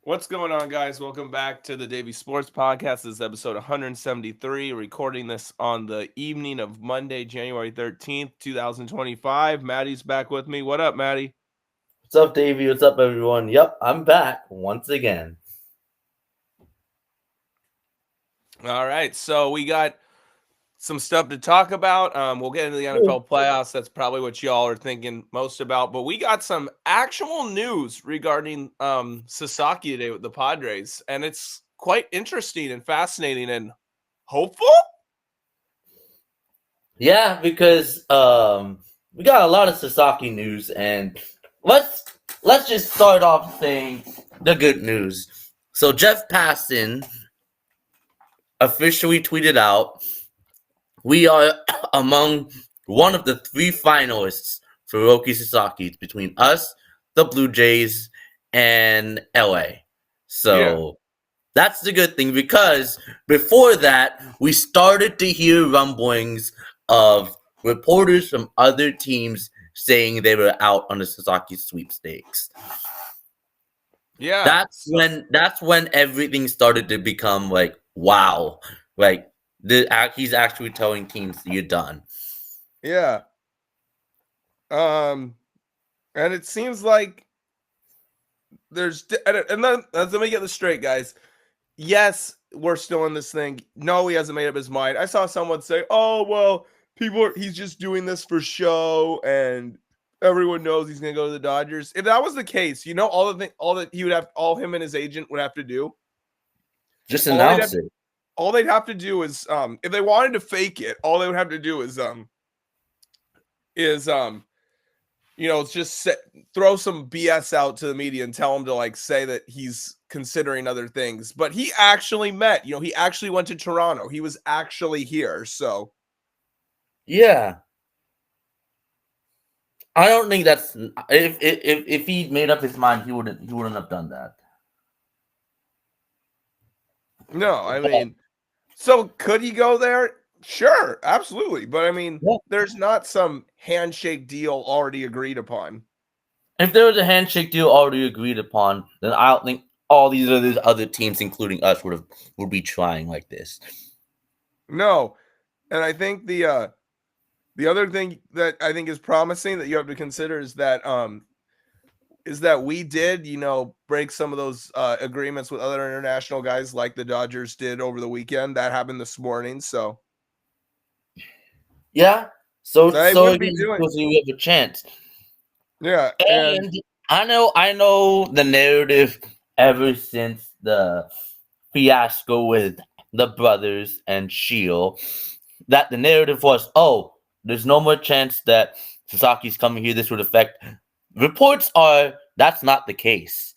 What's going on, guys? Welcome back to the Davey Sports Podcast. This is episode 173. Recording this on the evening of Monday, January 13th, 2025. Matty's back with me. What up, Matty? What's up, Davey? What's up, everyone? Yep, I'm back once again. All right, so we got some stuff to talk about. We'll get into the NFL playoffs. That's probably what y'all are thinking most about. But we got some actual news regarding Sasaki today with the Padres, and it's quite interesting and fascinating and hopeful. Yeah, because we got a lot of Sasaki news, and let's just start off saying the good news. So Jeff Passan officially tweeted out, "We are among one of the three finalists for Roki Sasaki. It's between us, the Blue Jays, and LA." So that's the good thing, because before that, we started to hear rumblings of reporters from other teams saying they were out on the Sasaki sweepstakes. Yeah. That's when everything started to become like, wow, like he's actually telling teams you're done. Yeah. And it seems like there's and then let me get this straight, guys. Yes, we're still in this thing. No, he hasn't made up his mind. I saw someone say, "Oh, well, he's just doing this for show and everyone knows he's going to go to the Dodgers." If that was the case, all that he would have, all him and his agent would have to do, Just announce it. All they'd have to do is if they wanted to fake it, all they would have to do is just throw some BS out to the media and tell him to say that he's considering other things. But he actually met, he actually went to Toronto. He was actually here. So yeah, I don't think that's if he made up his mind, he wouldn't have done that. No, I mean, so could he go there? Sure, absolutely. But I mean, there's not some handshake deal already agreed upon. If there was a handshake deal already agreed upon, then I don't think all these other teams, including us, would be trying like this. No, and I think the other thing that I think is promising that you have to consider is that we did, break some of those agreements with other international guys like the Dodgers did over the weekend. That happened this morning. So yeah, so again, we have a chance. Yeah, and I know the narrative ever since the fiasco with the brothers and Shield, that the narrative was, oh, there's no more chance that Sasaki's coming here. This would affect. Reports are that's not the case.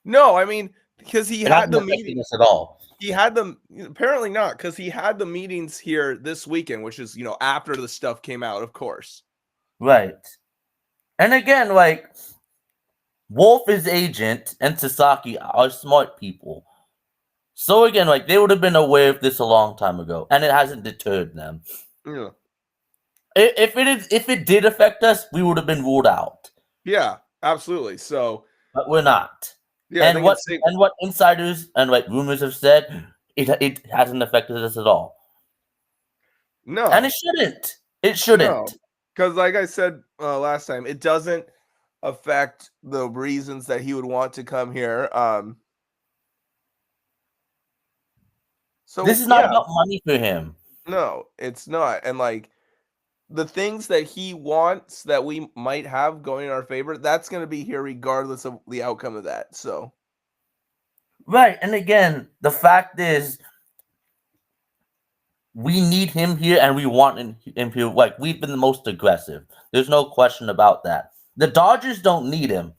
No, I mean, because he had the meetings at all. He had them apparently not, because he had the meetings here this weekend, which is after the stuff came out, of course. Right. And again, Wolf's agent and Sasaki are smart people. So again, they would have been aware of this a long time ago, and it hasn't deterred them. Yeah. If it did affect us, we would have been ruled out. Yeah, absolutely. So, but we're not. Yeah, and what insiders and rumors have said, it hasn't affected us at all. No, and it shouldn't. It shouldn't, because like I said last time, it doesn't affect the reasons that he would want to come here. So this is not about money for him. No, it's not. And the things that he wants that we might have going in our favor, that's going to be here regardless of the outcome of that. So, right. And again, the fact is, we need him here and we want him here. We've been the most aggressive. There's no question about that. The Dodgers don't need him.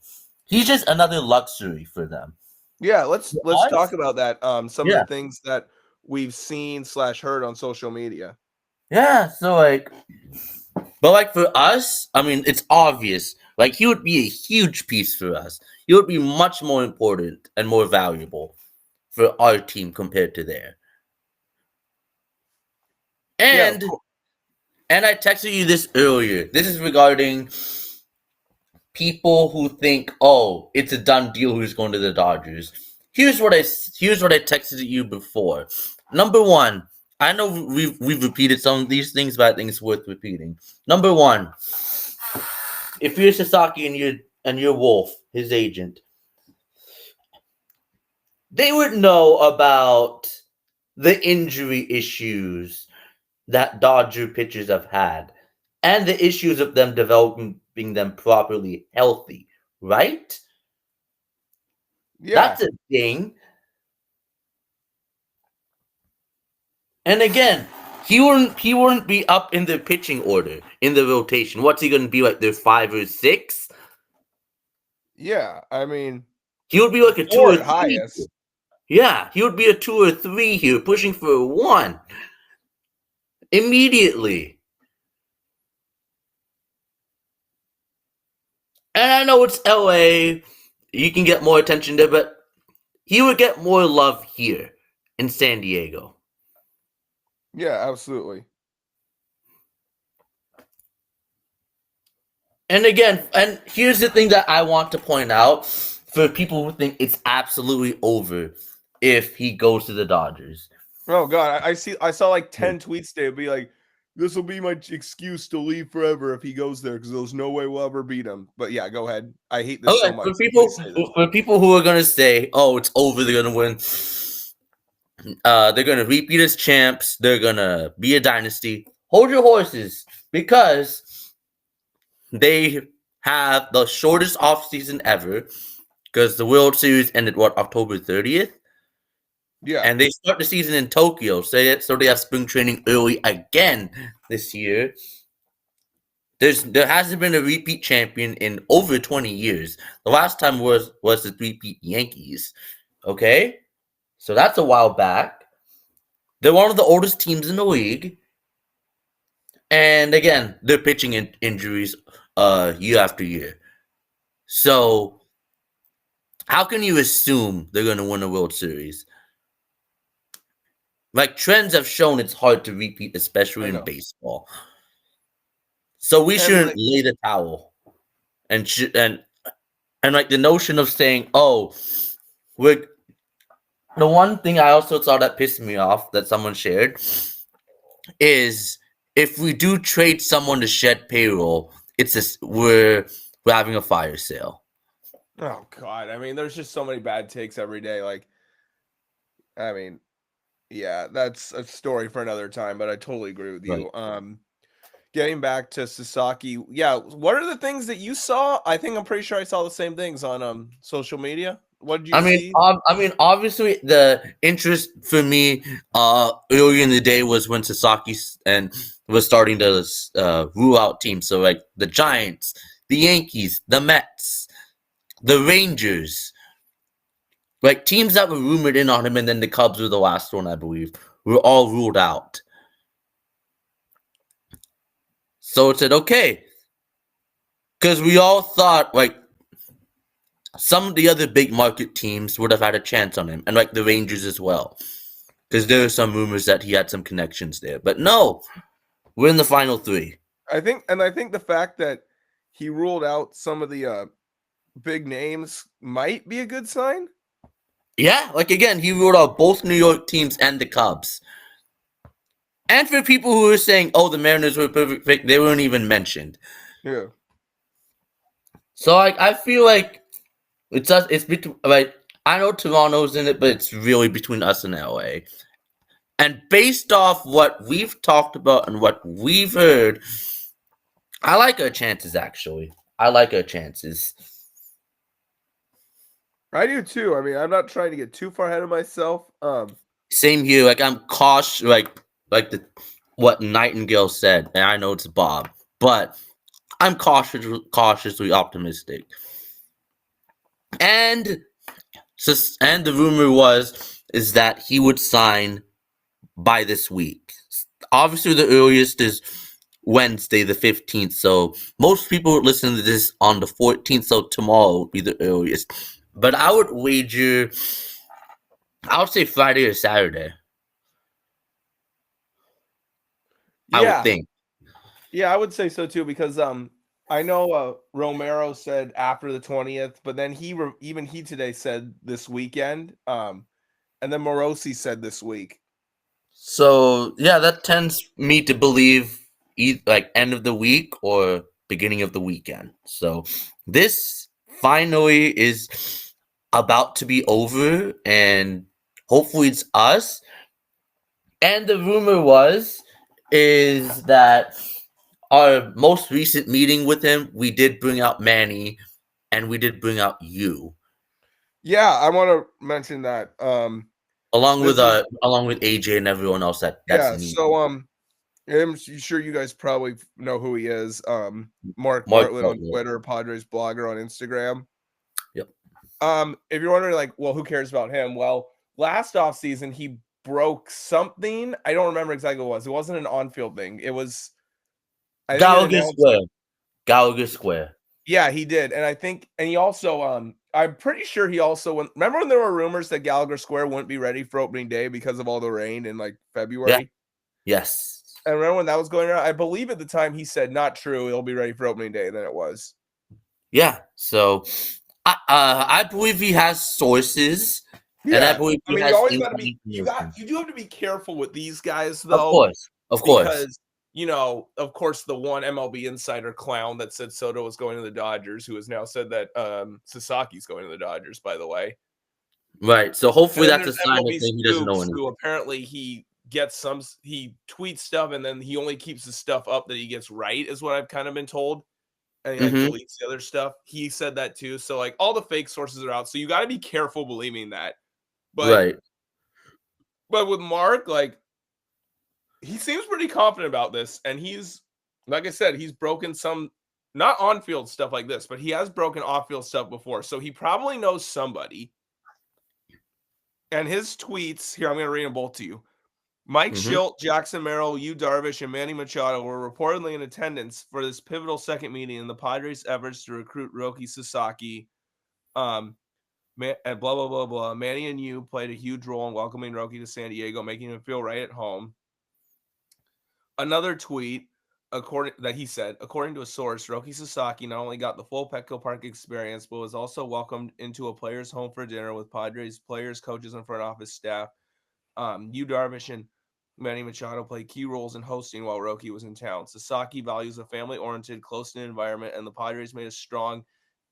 He's just another luxury for them. Yeah, let's talk about that. Some of the things that we've seen / heard on social media. Yeah, so but for us, I mean, it's obvious. He would be a huge piece for us. He would be much more important and more valuable for our team compared to there. And I texted you this earlier. This is regarding people who think, oh, it's a done deal who's going to the Dodgers. Here's what I texted you before. Number one, I know we've repeated some of these things, but I think it's worth repeating. Number one, if you're Sasaki and you're Wolf, his agent, they would know about the injury issues that Dodger pitchers have had and the issues of them developing them properly healthy, right? Yeah. That's a thing. And again, he wouldn't be up in the pitching order in the rotation. What's he gonna be like? Their 5 or 6? Yeah, I mean, He would be like a 2 4 or at 3. highest. Yeah, he would be a 2 or 3 here, pushing for a 1 immediately. And I know it's LA, you can get more attention there, but he would get more love here in San Diego. Yeah, absolutely. And again, and here's the thing that I want to point out for people who think it's absolutely over if he goes to the Dodgers. Oh God, I saw like 10 tweets today. It'd be like, this will be my excuse to leave forever if he goes there because there's no way we'll ever beat him. But yeah, go ahead. I hate this so much. For people who are gonna say, "Oh, it's over," they're gonna win. They're gonna repeat as champs. They're gonna be a dynasty. Hold your horses, because they have the shortest offseason ever. Because the World Series ended October 30th. Yeah, and they start the season in Tokyo, so they have spring training early again this year. There hasn't been a repeat champion in over 20 years. The last time was the three-peat Yankees. Okay, so that's a while back. They're one of the oldest teams in the league, and again, they're pitching injuries year after year. So how can you assume they're going to win a World Series? Like, trends have shown it's hard to repeat, especially in baseball. So we shouldn't lay the towel, and like the notion of saying, "Oh, we're." The one thing I also saw that pissed me off that someone shared is, if we do trade someone to shed payroll, we're having a fire sale. Oh God, I mean, there's just so many bad takes every day. Like, I mean, yeah, that's a story for another time. But I totally agree with you. Right. Getting back to Sasaki, yeah. What are the things that you saw? I'm pretty sure I saw the same things on social media. What did you see? Obviously, the interest for me earlier in the day was when Sasaki was starting to rule out teams. So like the Giants, the Yankees, the Mets, the Rangers, like teams that were rumored in on him, and then the Cubs were the last one, I believe, were all ruled out. So it said, okay, because we all thought like some of the other big market teams would have had a chance on him, and like the Rangers as well, because there are some rumors that he had some connections there. But no, we're in the final 3. I think the fact that he ruled out some of the big names might be a good sign. Yeah, like again, he ruled out both New York teams and the Cubs. And for people who are saying, "Oh, the Mariners were perfect," they weren't even mentioned. Yeah. So I feel like it's between, like, I know Toronto's in it, but it's really between us and LA. And based off what we've talked about and what we've heard, I like our chances. Actually, I like our chances. I do too. I mean, I'm not trying to get too far ahead of myself. Same here. Like, I'm cautious. Like what Nightingale said, and I know it's Bob, but I'm cautiously optimistic. And the rumor is that he would sign by this week. Obviously, the earliest is Wednesday, the 15th. So most people would listen to this on the 14th. So tomorrow would be the earliest. But I would wager, I would say Friday or Saturday. Yeah. I would think. Yeah, I would say so too, because I know Romero said after the 20th, but then even he today said this weekend. And then Morosi said this week. So yeah, that tends me to believe like end of the week or beginning of the weekend. So this finally is about to be over, and hopefully it's us. And the rumor is that our most recent meeting with him, we did bring out Manny, and we did bring out you, Yeah, I want to mention that. This is along with AJ and everyone else that's yeah. needed. So I'm sure you guys probably know who he is. Mark Mark Bartlett on Butler. Twitter, Padres blogger on Instagram. Yep. If you're wondering, like, well, who cares about him? Well, last offseason he broke something. I don't remember exactly what it was. It wasn't an on-field thing. It was, I think, an Gallagher announced. Square. Gallagher Square. Yeah, he did, and I think, and he also, I'm pretty sure he also remember when there were rumors that Gallagher Square wouldn't be ready for opening day because of all the rain in like Yeah. February. Yes. And remember when that was going around? I believe at the time he said, "Not true. It'll be ready for opening day." Then it was. Yeah. So I believe he has sources, and I Yeah, believe I he mean, you has always got to inside be. information. You do have to be careful with these guys, Of though, course. Of course. because of course, the one MLB insider clown that said Soto was going to the Dodgers, who has now said that Sasaki's going to the Dodgers. By the way. Right. So And hopefully then that's a there's sign of MLB saying he doesn't know Scoops, anything. who apparently he tweets stuff and then he only keeps the stuff up that he gets right, is what I've kind of been told. And he like Mm-hmm. deletes the other stuff. He said that too. So like all the fake sources are out. So you got to be careful believing that. But Right. with Mark, like he seems pretty confident about this. And he's, like I said, he's broken some not on-field stuff like this, but he has broken off-field stuff before. So he probably knows somebody. And his tweets, here, I'm going to read them both to you. Mike Mm-hmm. Schilt, Jackson Merrill, Yu Darvish, and Manny Machado were reportedly in attendance for this pivotal second meeting in the Padres' efforts to recruit Roki Sasaki. And blah, blah, blah, blah. Manny and Yu played a huge role in welcoming Roki to San Diego, making him feel right at home. Another tweet, according to a source, Roki Sasaki not only got the full Petco Park experience, but was also welcomed into a player's home for dinner with Padres players, coaches, and front office staff. Yu Darvish and Manny Machado played key roles in hosting while Roki was in town. Sasaki values a family-oriented, close-knit environment, and the Padres made a strong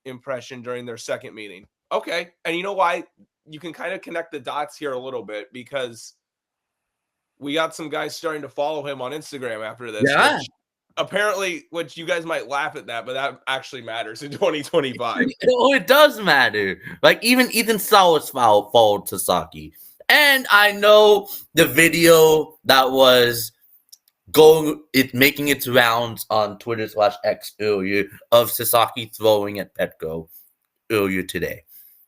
impression during their second meeting. Okay, and you know why? You can kind of connect the dots here a little bit because we got some guys starting to follow him on Instagram after this, Yeah. which you guys might laugh at that, but that actually matters in 2025. Oh, it does matter. Like even Ethan Salas followed Sasaki. And I know the video that was making its rounds on Twitter/X earlier of Sasaki throwing at Petco earlier today.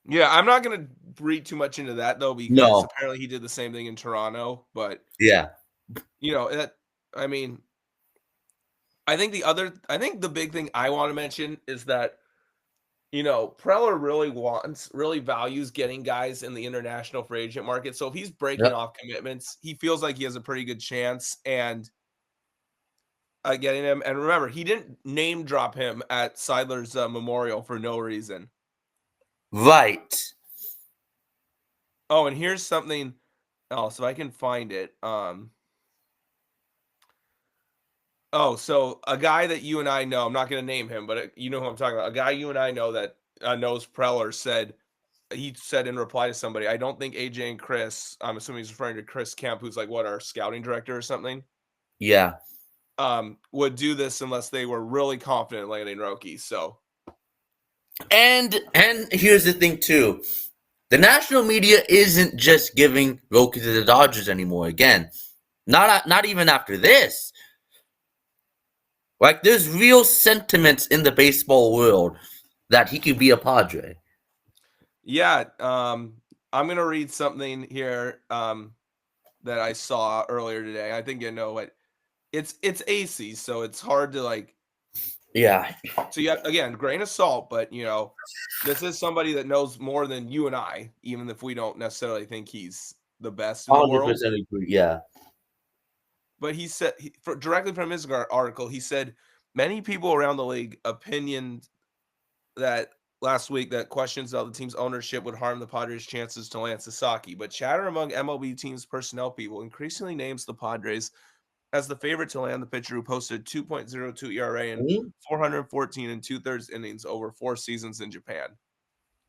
Yeah, I'm not going to read too much into that though, because apparently he did the same thing in Toronto. But yeah, I mean, I think the big thing I want to mention is that Preller really values getting guys in the international free agent market. So if he's breaking off commitments, he feels like he has a pretty good chance and getting him. And remember, he didn't name drop him at Seidler's memorial for no reason. right. Oh, and here's something else if I can find it. So a guy that you and I know, I'm not going to name him, but you know who I'm talking about. A guy you and I know that knows Preller said in reply to somebody, I don't think AJ and Chris, I'm assuming he's referring to Chris Kemp, who's like our scouting director or something. Yeah. Would do this unless they were really confident in landing Roki. So, and here's the thing too. The national media isn't just giving Roki to the Dodgers anymore. Again, not even after this. Like, there's real sentiments in the baseball world that he could be a Padre. Yeah, I'm gonna read something here that I saw earlier today. I think what it's AC, so it's hard to like. Yeah. So yeah, again, grain of salt, but this is somebody that knows more than you and I, even if we don't necessarily think he's the best in the world. 100% agree. Yeah. But he said directly from his article, he said many people around the league opinioned that last week that questions about the team's ownership would harm the Padres' chances to land Sasaki, but chatter among MLB teams' personnel people increasingly names the Padres as the favorite to land the pitcher who posted 2.02 ERA and Mhm. 414 and two-thirds innings over 4 seasons in Japan.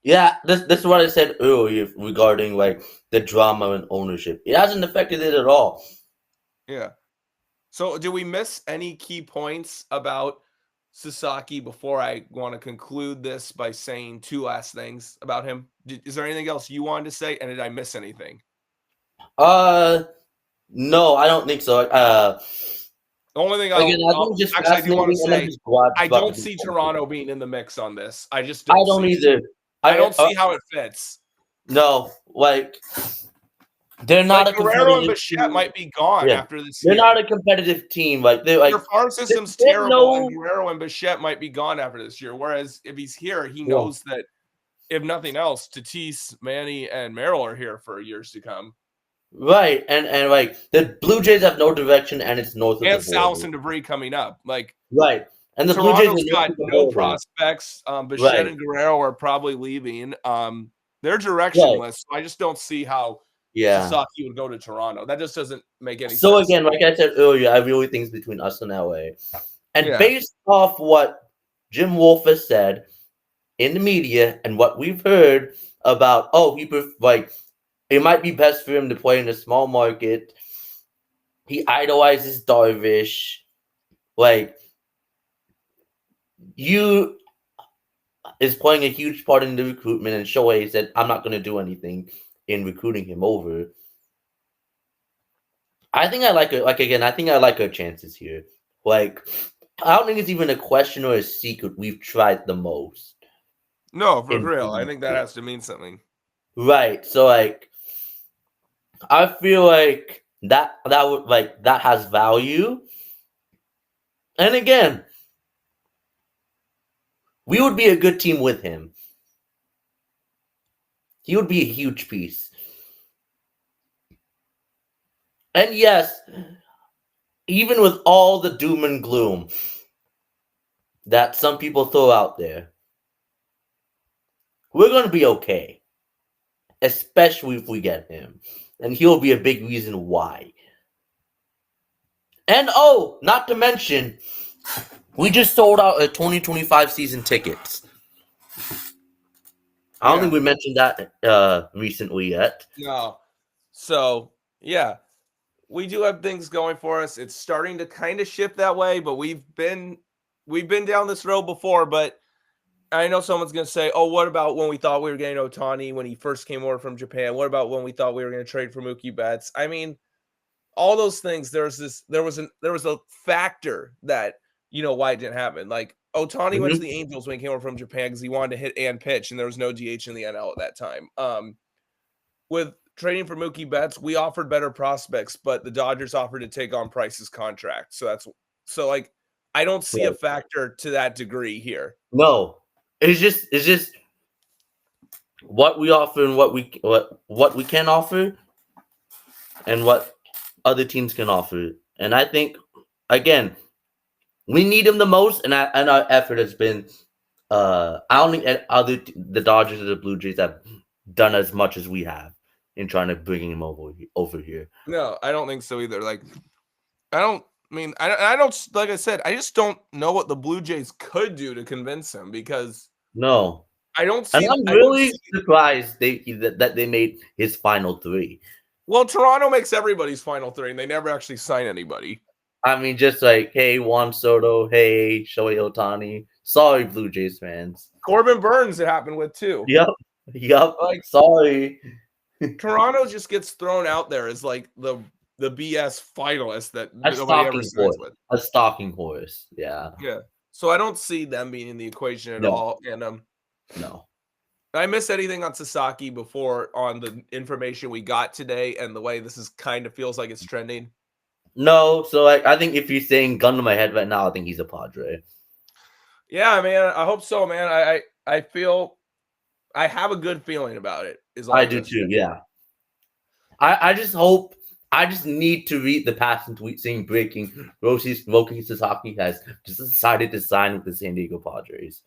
Yeah, this is what I said earlier regarding like the drama and ownership. It hasn't affected it at all. Yeah. So, do we miss any key points about Sasaki before I want to conclude this by saying two last things about him? Is there anything else you wanted to say? And did I miss anything? No, I don't think so. The only thing Again, I think just I do want to fascinating, and I'm say, just glad I about don't the see people. Toronto being in the mix on this. I just I don't don't see. either. I don't see how it fits. No, like they're not Like a Guerrero and competitive Bichette team. might be gone Yeah, after this they're year. not a competitive team. Like they're like Their farm system's there's terrible, and Guerrero and Bichette might be gone after this year. Whereas if he's here, he knows that if nothing else, Tatis, Manny, and Merrill are here for years to come. Right, and like the Blue Jays have no direction, and it's north of And the border. Salas and DeVries coming up. Like Right, and the Blue Jays are Toronto's north got of the no border. prospects. Bichette Right, and Guerrero are probably leaving. They're right, directionless. So I just don't see how yeah. Sasaki would go to Toronto. That just doesn't make any So sense. again, like I said earlier, I really think it's between us and LA. And Yeah. based off what Jim Wolf has said in the media and what we've heard about, like it might be best for him to play in a small market. He idolizes Darvish. Like you is playing a huge part in the recruitment, and Shohei said, "I'm not going to do anything in recruiting him over." I think I like it. Like again, I think I like our chances here. Like I don't think it's even a question or a secret. We've tried the most. No, for In real. I think that has to mean something. right. So like I feel like that would like that has value. And again, we would be a good team with him. He would be a huge piece. And yes, even with all the doom and gloom that some people throw out there, we're going to be okay. Especially if we get him. And he'll be a big reason why. And oh, not to mention, we just sold out a 2025 season tickets. I don't think we mentioned that recently yet. No. So, yeah, we do have things going for us. It's starting to kind of shift that way, but we've been down this road before. But I know someone's going to say, "Oh, what about when we thought we were getting Ohtani when he first came over from Japan? What about when we thought we were going to trade for Mookie Betts?" I mean, all those things. There was a factor that why it didn't happen. Like Ohtani went to Mm-hmm. the Angels when he came over from Japan because he wanted to hit and pitch, and there was no DH in the NL at that time. With trading for Mookie Betts, we offered better prospects, but the Dodgers offered to take on Price's contract. So like I don't see a Right. factor to that degree here. No, it's just what we offer and what we can offer, and what other teams can offer. And I think again, we need him the most, and our effort has been. I don't think the Dodgers or the Blue Jays have done as much as we have in trying to bring him over here. No, I don't think so either. Like I don't like I said, I just don't know what the Blue Jays could do to convince him because No, I don't and see I'm really surprised that they made his final three. Well, Toronto makes everybody's final three, and they never actually sign anybody. I mean, just like, hey, Juan Soto, hey, Shohei Ohtani. Sorry, Blue Jays fans. Corbin Burns, it happened with too. Yep. Like Sorry. Toronto just gets thrown out there as like the BS finalist that A nobody ever stalking signs horse. with. A stalking horse. Yeah. Yeah. So I don't see them being in the equation at No. all. And No. I miss anything on Sasaki before on the information we got today and the way this is kind of feels like it's trending? No. So I think if you're saying gun to my head right now, I think he's a Padre. Yeah, man. I hope so, man. I feel I have a good feeling about it. Is all I I'm do gonna too. say. Yeah. I just hope I just need to read the passing tweet saying breaking. Roki Sasaki has just decided to sign with the San Diego Padres.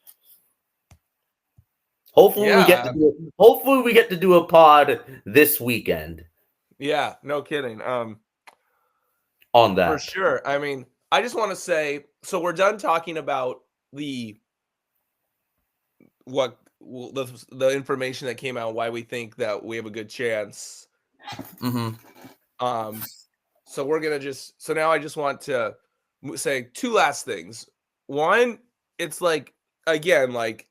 Hopefully we get to do it. Hopefully we get to do a pod this weekend. Yeah, no kidding. On that. For sure. I mean, I just want to say, so we're done talking about the information that came out, why we think that we have a good chance. Mm-hmm. So we're gonna so now I just want to say two last things. One, it's like, again, like,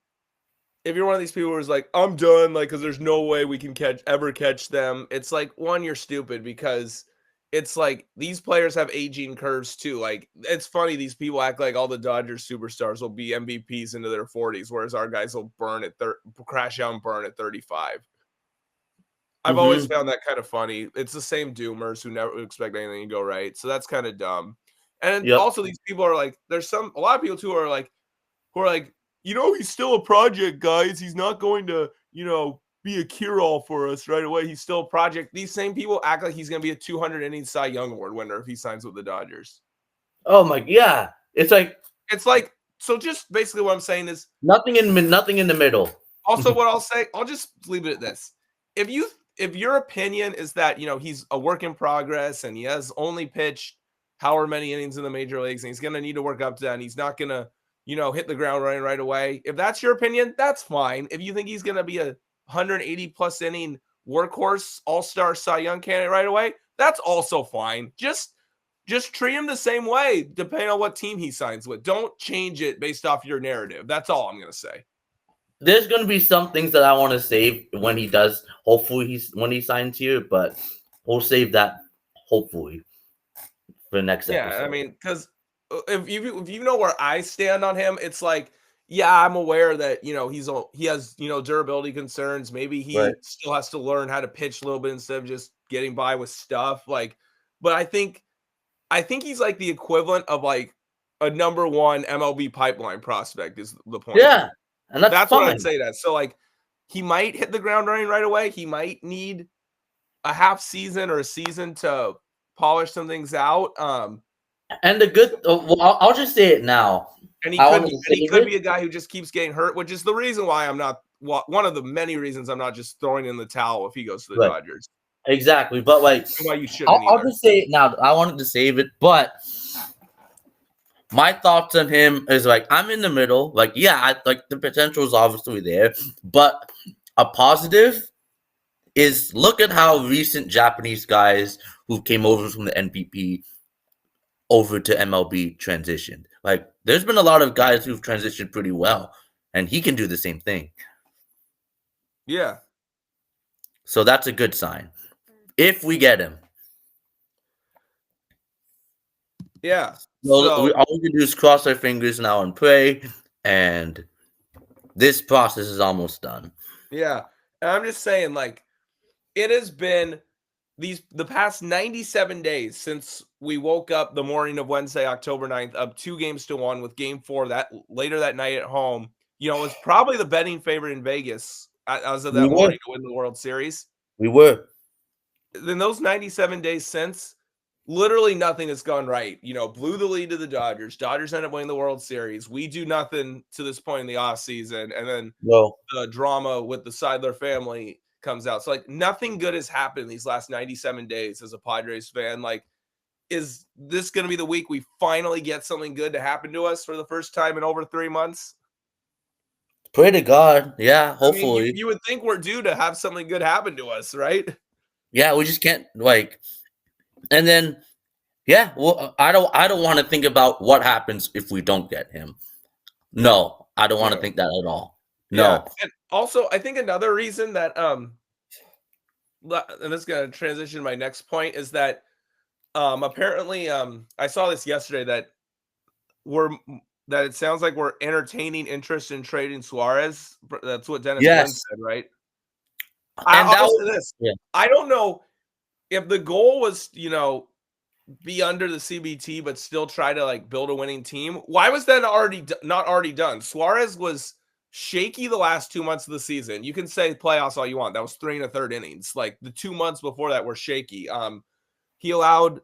if you're one of these people who's like, I'm done, like, because there's no way we can ever catch them. It's like, one, you're stupid, because it's like these players have aging curves too. Like, it's funny, these people act like all the Dodgers superstars will be MVPs into their 40s, whereas our guys will crash out and burn at 35. I've always found that kind of funny. It's the same doomers who never expect anything to go right. So that's kind of dumb. And also, these people are like, there's a lot of people too who are like, he's still a project, guys. He's not going to, be a cure-all for us right away. He's still a project. These same people act like he's going to be a 200 inning Cy Young Award winner if he signs with the Dodgers. Oh my, yeah. It's like, so just basically what I'm saying is nothing in the middle. Also, what I'll say, I'll just leave it at this. If your opinion is that, he's a work in progress and he has only pitched however many innings in the major leagues and he's going to need to work up to that and he's not going to, hit the ground running right away. If that's your opinion, that's fine. If you think he's going to be a 180 plus inning workhorse, all-star Cy Young candidate right away, that's also fine. Just treat him the same way, depending on what team he signs with. Don't change it based off your narrative. That's all I'm going to say. There's going to be some things that I want to save when he does. Hopefully when he signs here, but we'll save that hopefully for the next episode. Yeah, I mean, because if you know where I stand on him, it's like, yeah, I'm aware that, he has, durability concerns. Maybe he still has to learn how to pitch a little bit instead of just getting by with stuff. Like, but I think he's like the equivalent of like a number one MLB pipeline prospect is the point. Yeah. And that's what I'd say that. So like, he might hit the ground running right away. He might need a half season or a season to polish some things out. And the good, I'll just say it now. And he could be a guy who just keeps getting hurt, which is the reason why I'm not, one of the many reasons I'm not just throwing in the towel if he goes to the Dodgers. Exactly. But like, why you shouldn't I'll just say it now. I wanted to save it, but my thoughts on him is like, I'm in the middle. Like, yeah, like the potential is obviously there, but a positive is look at how recent Japanese guys who came over from the NPP over to MLB transitioned. Like, there's been a lot of guys who've transitioned pretty well, and he can do the same thing. Yeah. So that's a good sign. If we get him. Yeah. All we can do is cross our fingers now and pray, and this process is almost done. Yeah. And I'm just saying, like, it has been the past 97 days since we woke up the morning of Wednesday, October 9th, up 2-1 with Game 4 later that night at home. It was probably the betting favorite in Vegas as of that morning to win the World Series. We were. In those 97 days since, literally nothing has gone right. Blew the lead to the Dodgers. Dodgers end up winning the World Series. We do nothing to this point in the offseason. And then the drama with the Seidler family comes out. So, like, nothing good has happened these last 97 days as a Padres fan. Like, is this going to be the week we finally get something good to happen to us for the first time in over 3 months? Pray to God. Yeah, hopefully. I mean, you would think we're due to have something good happen to us, right? Yeah, we just can't, like, and then, yeah, well, I don't want to think about what happens if we don't get him. No, I don't want to think that at all. No. Yeah. And also, I think another reason that, and this is going to transition to my next point, is that apparently I saw this yesterday that it sounds like we're entertaining interest in trading Suarez. That's what Dennis Lynn said, right? And I'll say this. Yeah. I don't know if the goal was, be under the CBT, but still try to like build a winning team. Why was that not already done? Suarez was shaky the last 2 months of the season. You can say playoffs all you want. That was 3 1/3 innings. Like the 2 months before that were shaky. he allowed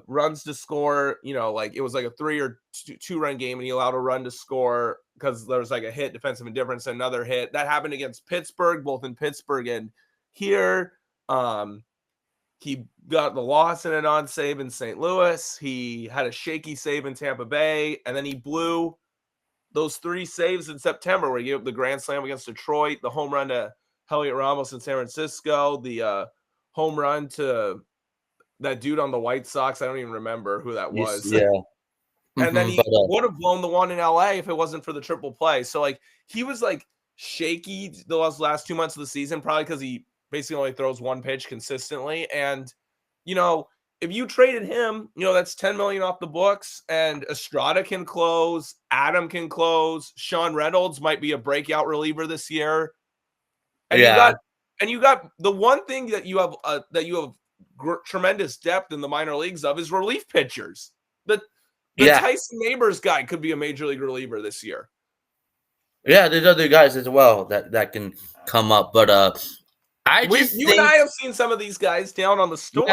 runs to score, like it was like a 3 or 2 run game, and he allowed a run to score because there was like a hit, defensive indifference, another hit. That happened against Pittsburgh, both in Pittsburgh and here. He got the loss in a non-save in St. Louis. He had a shaky save in Tampa Bay, and then he blew those 3 saves in September where he gave up the grand slam against Detroit, the home run to Heliot Ramos in San Francisco, the home run to that dude on the White Sox. I don't even remember who that was. Yeah. And then he would have blown the one in LA if it wasn't for the triple play. So, like, he was, like, shaky the last 2 months of the season, probably because he basically only throws one pitch consistently. And, if you traded him, that's $10 million off the books, and Estrada can close, Adam can close, Sean Reynolds might be a breakout reliever this year. And you got the one thing that you have tremendous depth in the minor leagues of is relief pitchers. The Tyson Neighbors guy could be a major league reliever this year. Yeah, there's other guys as well that can come up, but you and I have seen some of these guys down on the Storm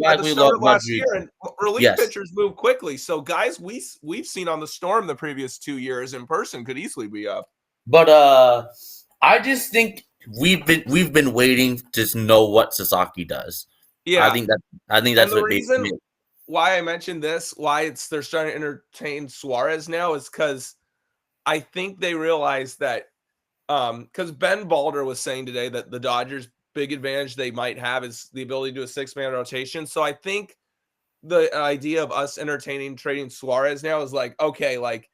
at the start of last year, and relief pitchers move quickly. So guys we've seen on the Storm the previous 2 years in person could easily be up. But I just think we've been waiting to know what Sasaki does. Yeah, I think that's the reason why I mentioned this, why they're starting to entertain Suarez now, is because I think they realize that. Because Ben Balder was saying today that the Dodgers' big advantage they might have is the ability to do a 6-man rotation. So I think the idea of us entertaining trading Suarez now is like, okay, like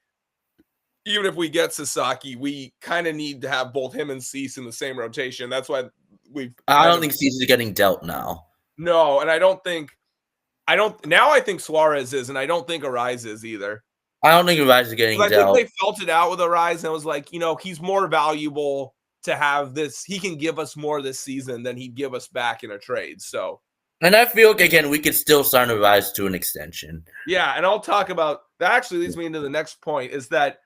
even if we get Sasaki, we kind of need to have both him and Cease in the same rotation. That's why I don't think Cease is getting dealt now. No, and I think Suarez is, and I don't think Arise is either. I don't think Arise is getting dealt. I think they felt it out with Arise, and it was like, he's more valuable to have this. He can give us more this season than he'd give us back in a trade. So, and I feel like, again, we could still sign Arise to an extension. Yeah, and I'll talk about that. Actually leads me into the next point, is that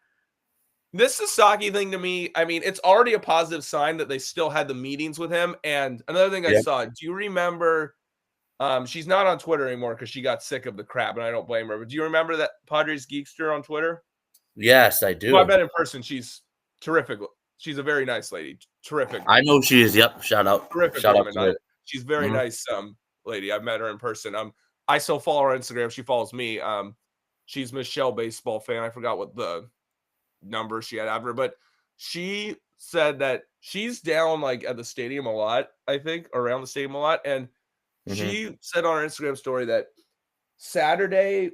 this Sasaki thing to me, I mean, it's already a positive sign that they still had the meetings with him. And another thing I saw, do you remember? She's not on Twitter anymore because she got sick of the crap, and I don't blame her. But do you remember that Padres Geekster on Twitter? Yes, I do. Well, I met in person. She's terrific. She's a very nice lady. Terrific. I know she is. Yep. Shout out. Terrific Shout woman. out to her. She's very nice lady. I've met her in person. I still follow her on Instagram. She follows me. She's Michelle baseball fan. I forgot what the number she had after, but she said that she's down like at the stadium a lot, I think, around the stadium a lot. And she said on her Instagram story that Saturday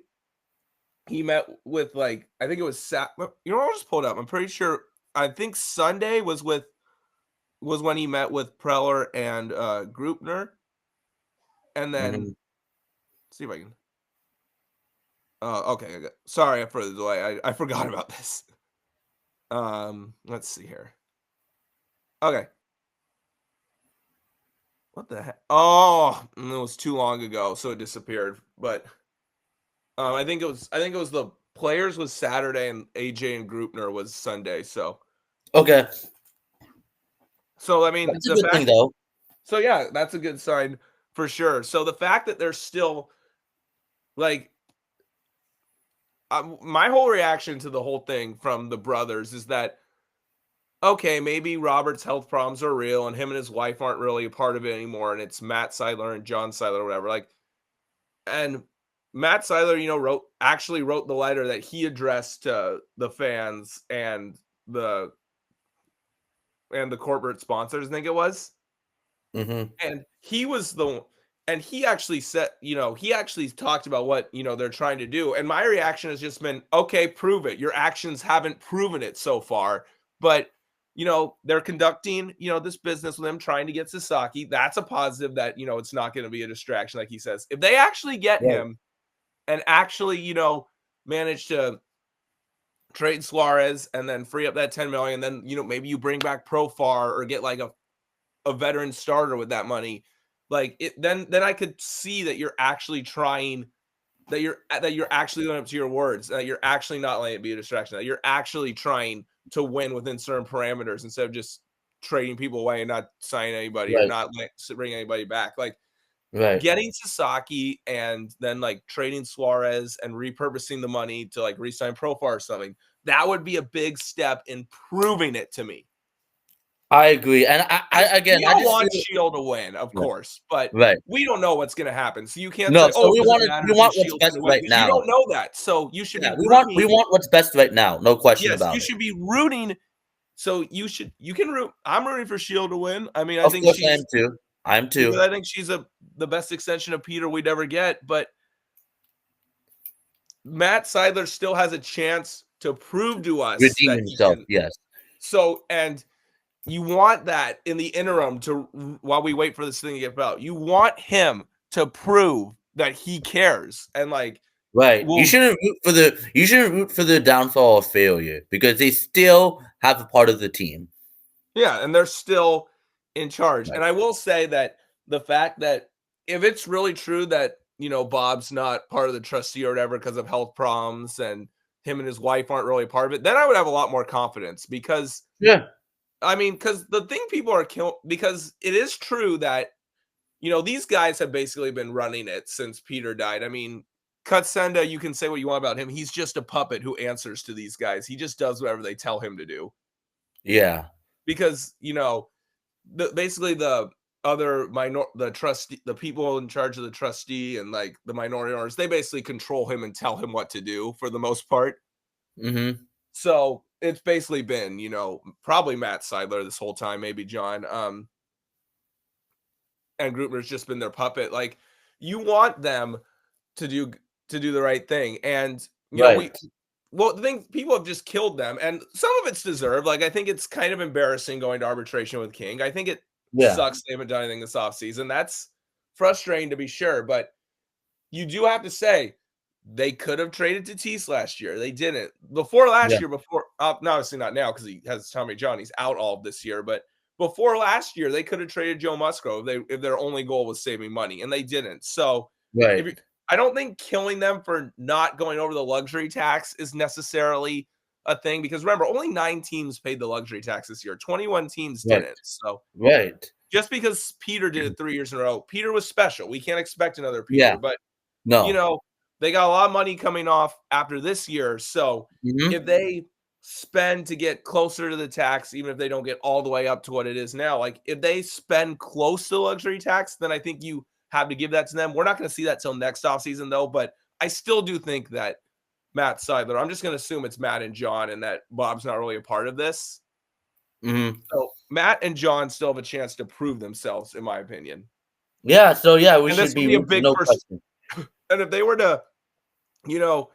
he met with, like, I think it was I'll just pull it up. I'm pretty sure. I think Sunday was when he met with Preller and Grupner, and then let's see if I can. Okay. Sorry for the delay. I forgot about this. Let's see here. Okay. What the heck? Oh, it was too long ago, so it disappeared. But I think it was the Players was Saturday and AJ and Grupner was Sunday. So okay. So I mean, that's a good thing, though. So yeah, that's a good sign for sure. So the fact that they're still like, my whole reaction to the whole thing from the brothers is that, okay, maybe Robert's health problems are real and him and his wife aren't really a part of it anymore, and it's Matt Seidler and John Seidler or whatever. Like, and Matt Seidler, actually wrote the letter that he addressed to the fans and the corporate sponsors, I think it was. And he was and he actually said, he actually talked about what, they're trying to do. And my reaction has just been, okay, prove it. Your actions haven't proven it so far, but they're conducting, this business with him, trying to get Sasaki. That's a positive that, it's not going to be a distraction, like he says. If they actually get him and actually, manage to trade Suarez and then free up that $10 million, then, maybe you bring back Profar or get like a veteran starter with that money. Like it, then I could see that you're actually trying, that you're actually going up to your words, that you're actually not letting it be a distraction, that you're actually trying to win within certain parameters instead of just trading people away and not signing anybody or not bringing anybody back. Like, Right. Getting Sasaki and then like trading Suarez and repurposing the money to like re-sign Profar or something, that would be a big step in proving it to me. I agree. And I again, We I all just want feel Shield to win, of right. course, but Right. we don't know what's going to happen. So you can't No, say, so "Oh, it we doesn't want matter we because want what's Shield's best going to win," right because you now. don't know that. So you should Yeah, be we want rooting. what's best right now. No question Yes, about you it. should be rooting. So you can root. I'm rooting for Shield to win. I mean, I Of think course I am she's too. I'm because too. I think she's the best extension of Peter we'd ever get. But Matt Seidler still has a chance to prove to us Redeem that he himself, can. yes. So, and you want that in the interim to while we wait for this thing to get out. You want him to prove that he cares and like Right. will You shouldn't root for the downfall of failure because they still have a part of the team. yeah, and they're still in charge. Right. And I will say that the fact that if it's really true that, Bob's not part of the trustee or whatever because of health problems and him and his wife aren't really part of it, then I would have a lot more confidence because Yeah. I mean, because the thing people are killing, because it is true that, these guys have basically been running it since Peter died. I mean, Kutsenda, you can say what you want about him. He's just a puppet who answers to these guys. He just does whatever they tell him to do. Yeah. Because, basically the the trustee, the people in charge of the trustee and like the minority owners, they basically control him and tell him what to do for the most part. Mm-hmm. So it's basically been, probably Matt Seidler this whole time, maybe John. And Grupner's just been their puppet. Like you want them to do the right thing. And Right. the thing people have just killed them, and some of it's deserved. Like I think it's kind of embarrassing going to arbitration with King. I think it Yeah. sucks they haven't done anything this offseason. That's frustrating to be sure, but you do have to say they could have traded Tatis last year. They didn't. Before last Yeah. year, no, obviously not now because he has Tommy John. He's out all of this year, but before last year, they could have traded Joe Musgrove if their only goal was saving money, and they didn't. So if Right. you, I don't think killing them for not going over the luxury tax is necessarily a thing because remember, only 9 teams paid the luxury tax this year. 21 teams Right. didn't. So Right. just because Peter did it 3 years in a row, Peter was special. We can't expect another Yeah. Peter, but No. they got a lot of money coming off after this year. So Mm-hmm. if they spend to get closer to the tax, even if they don't get all the way up to what it is now, like if they spend close to the luxury tax, then I think you have to give that to them. We're not going to see that till next offseason, though. But I still do think that Matt Seidler, I'm just going to assume it's Matt and John and that Bob's not really a part of this. Mm-hmm. So Matt and John still have a chance to prove themselves, in my opinion. Yeah. So yeah, we And should this would be be a rooting, big no first. question. And if they were to, you know,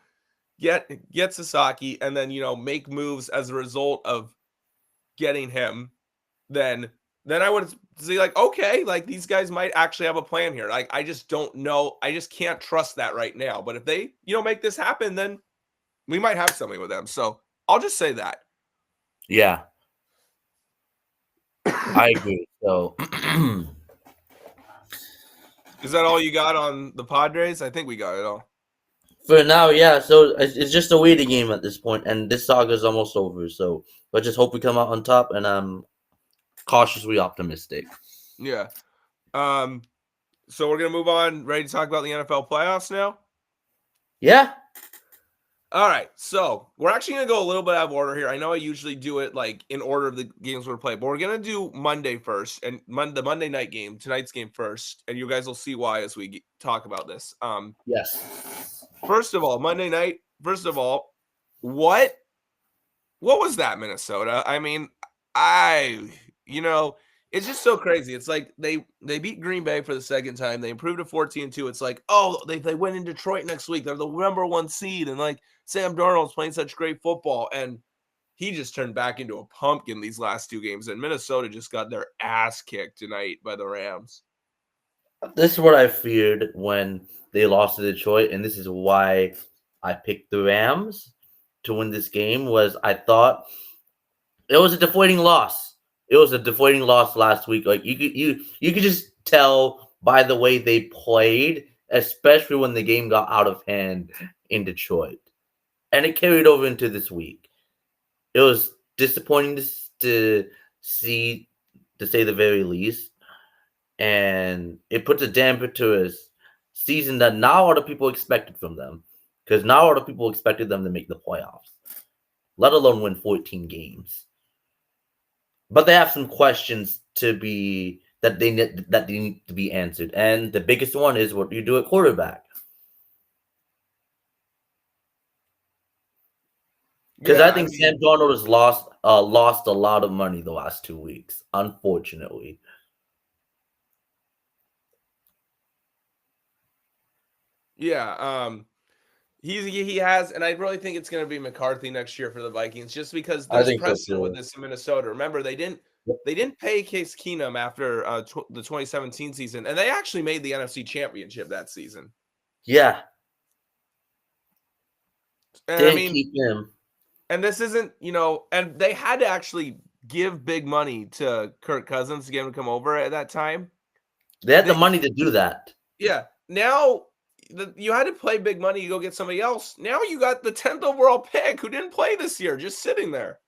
get Sasaki and then make moves as a result of getting him, then I would say like, okay, like these guys might actually have a plan here. Like I just don't know. I just can't trust that right now. But if they, make this happen, then we might have something with them. So I'll just say that. Yeah, I agree. So Is that all you got on the Padres? I think we got it all. for now, yeah. So it's just a waiting game at this point, and this saga is almost over. So let's just hope we come out on top, and I'm cautiously optimistic. Yeah. Um. So we're gonna move on. Ready to talk about the NFL playoffs now? Yeah. All right, so we're actually gonna go a little bit out of order here. I know I usually do it like in order of the games we're playing, but we're gonna do Monday first and the Monday night game, tonight's game first, and you guys will see why as we talk about this. Yes. First of all, Monday night. First of all, what was that, Minnesota? I mean, it's just so crazy. It's like they beat Green Bay for the second time. They improved to 14-2. It's like, oh, they win in Detroit next week. They're the number 1 seed, and like Sam Darnold's playing such great football, and he just turned back into a pumpkin these last 2 games. And Minnesota just got their ass kicked tonight by the Rams. This is what I feared when they lost to Detroit, and this is why I picked the Rams to win this game. Was I thought it was a deflating loss. It was a deflating loss last week. Like you could just tell by the way they played, especially when the game got out of hand in Detroit, and it carried over into this week. It was disappointing to see, to say the very least. and it puts a damper to his season that now other people expected from them. Because now other people expected them to make the playoffs, let alone win 14 games. But they have some questions that they need to be answered, and the biggest one is what do you do at quarterback? Because I think Sam Darnold has lost a lot of money the last 2 weeks, unfortunately. Yeah, he has, and I really think it's going to be McCarthy next year for the Vikings, just because there's precedent with this in Minnesota. Remember, they didn't pay Case Keenum after the 2017 season, and they actually made the NFC Championship that season. Yeah, and didn't keep him. And this isn't, and they had to actually give big money to Kirk Cousins to get him to come over at that time. They had the money to do that. Yeah. Now you had to play big money to go get somebody else. Now you got the 10th overall pick who didn't play this year, just sitting there.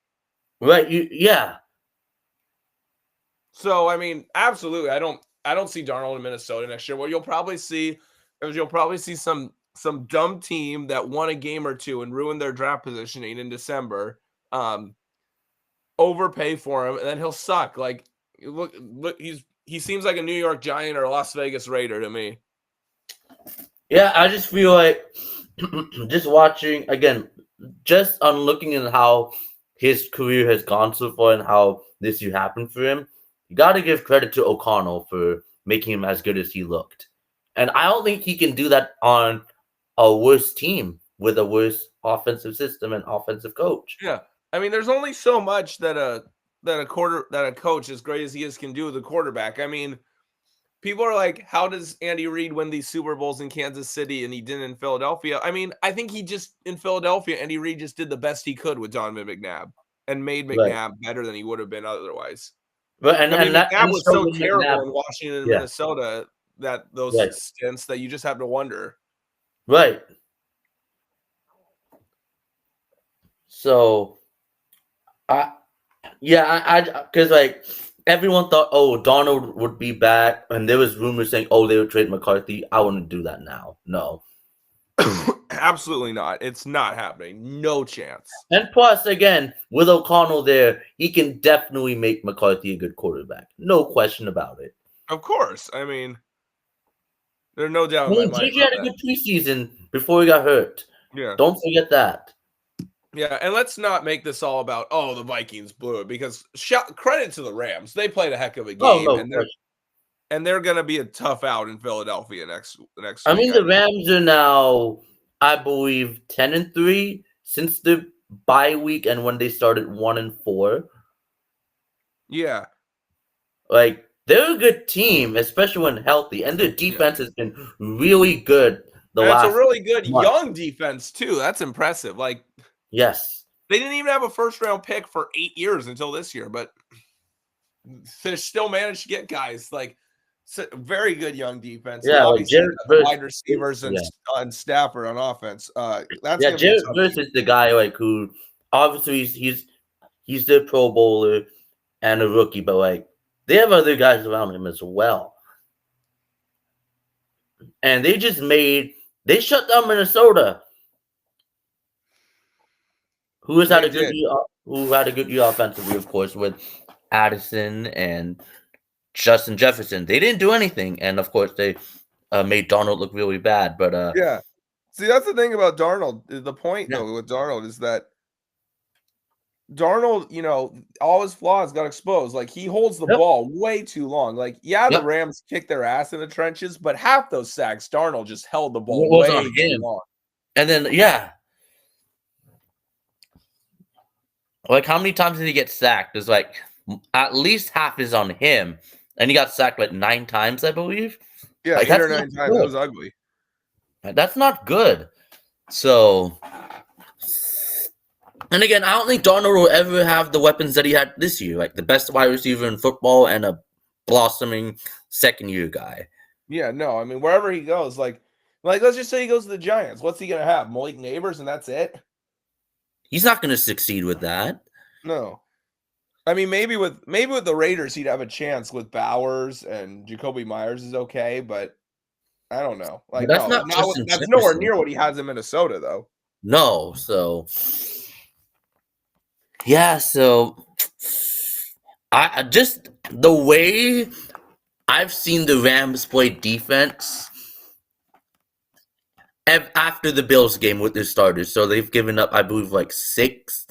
Right. Yeah. So I mean, absolutely, I don't see Darnold in Minnesota next year. What you'll probably see is some dumb team that won a game or two and ruined their draft positioning in December, overpay for him, and then he'll suck. Like, look, he seems like a New York Giant or a Las Vegas Raider to me. Yeah, I just feel like just watching again, just on looking at how his career has gone so far and how this year happened for him, you got to give credit to O'Connell for making him as good as he looked. And I don't think he can do that on a worse team with a worse offensive system and offensive coach. Yeah. I mean, there's only so much that a coach as great as he is can do with a quarterback. I mean, people are like, how does Andy Reid win these Super Bowls in Kansas City and he didn't in Philadelphia? I mean, I think he just in Philadelphia, Andy Reid just did the best he could with Donovan McNabb and made McNabb better than he would have been otherwise. But McNabb was so terrible in Washington and Minnesota that those stints that you just have to wonder. Right. So, because like everyone thought, oh, Darnold would be back, and there was rumors saying, oh, they would trade McCarthy. I wouldn't do that now. No. Absolutely not. It's not happening. No chance. And plus, again, with O'Connell there, he can definitely make McCarthy a good quarterback. No question about it. Of course. I mean, there's no doubt in my mind. JJ had a good preseason before he got hurt. Yeah. Don't forget that. Yeah, and let's not make this all about, the Vikings blew it, because credit to the Rams. They played a heck of a game, and they're going to be a tough out in Philadelphia next I mean, the Rams are now, I believe, 10-3 since the bye week and when they started 1-4. Yeah. Like, they're a good team, especially when healthy, and their defense has been really good. It's a really good young defense, too. That's impressive. Like, yes. They didn't even have a first-round pick for 8 years until this year, but they still managed to get guys. Like, very good young defense. Yeah, like wide receivers and Stafford on offense. Jared Verse is the guy who obviously he's the Pro Bowler and a rookie, but they have other guys around him as well. And they shut down Minnesota, who had a good year offensively, of course, with Addison and Justin Jefferson. They didn't do anything, and of course they made Darnold look really bad. But yeah, see, that's the thing about Darnold. The point though with Darnold is that Darnold, all his flaws got exposed. Like, he holds the ball way too long. Like, the Rams kicked their ass in the trenches, but half those sacks, Darnold just held the ball way too long. And then how many times did he get sacked? There's at least half is on him. And he got sacked 9 times, I believe. Yeah, 8 or 9 times. That was ugly. That's not good. So, and again, I don't think Darnold will ever have the weapons that he had this year, the best wide receiver in football and a blossoming second-year guy. Yeah, no, I mean, wherever he goes, like let's just say he goes to the Giants. What's he going to have? Malik Neighbors, and that's it? He's not going to succeed with that. No. I mean, maybe with the Raiders, he'd have a chance with Bowers and Jacoby Myers is okay, but I don't know. But Like, that's no, not now Justin that's nowhere Jefferson. near what he has in Minnesota, though. No, so yeah, so I just the way I've seen the Rams play defense after the Bills game with their starters. So they've given up, I believe, like 6,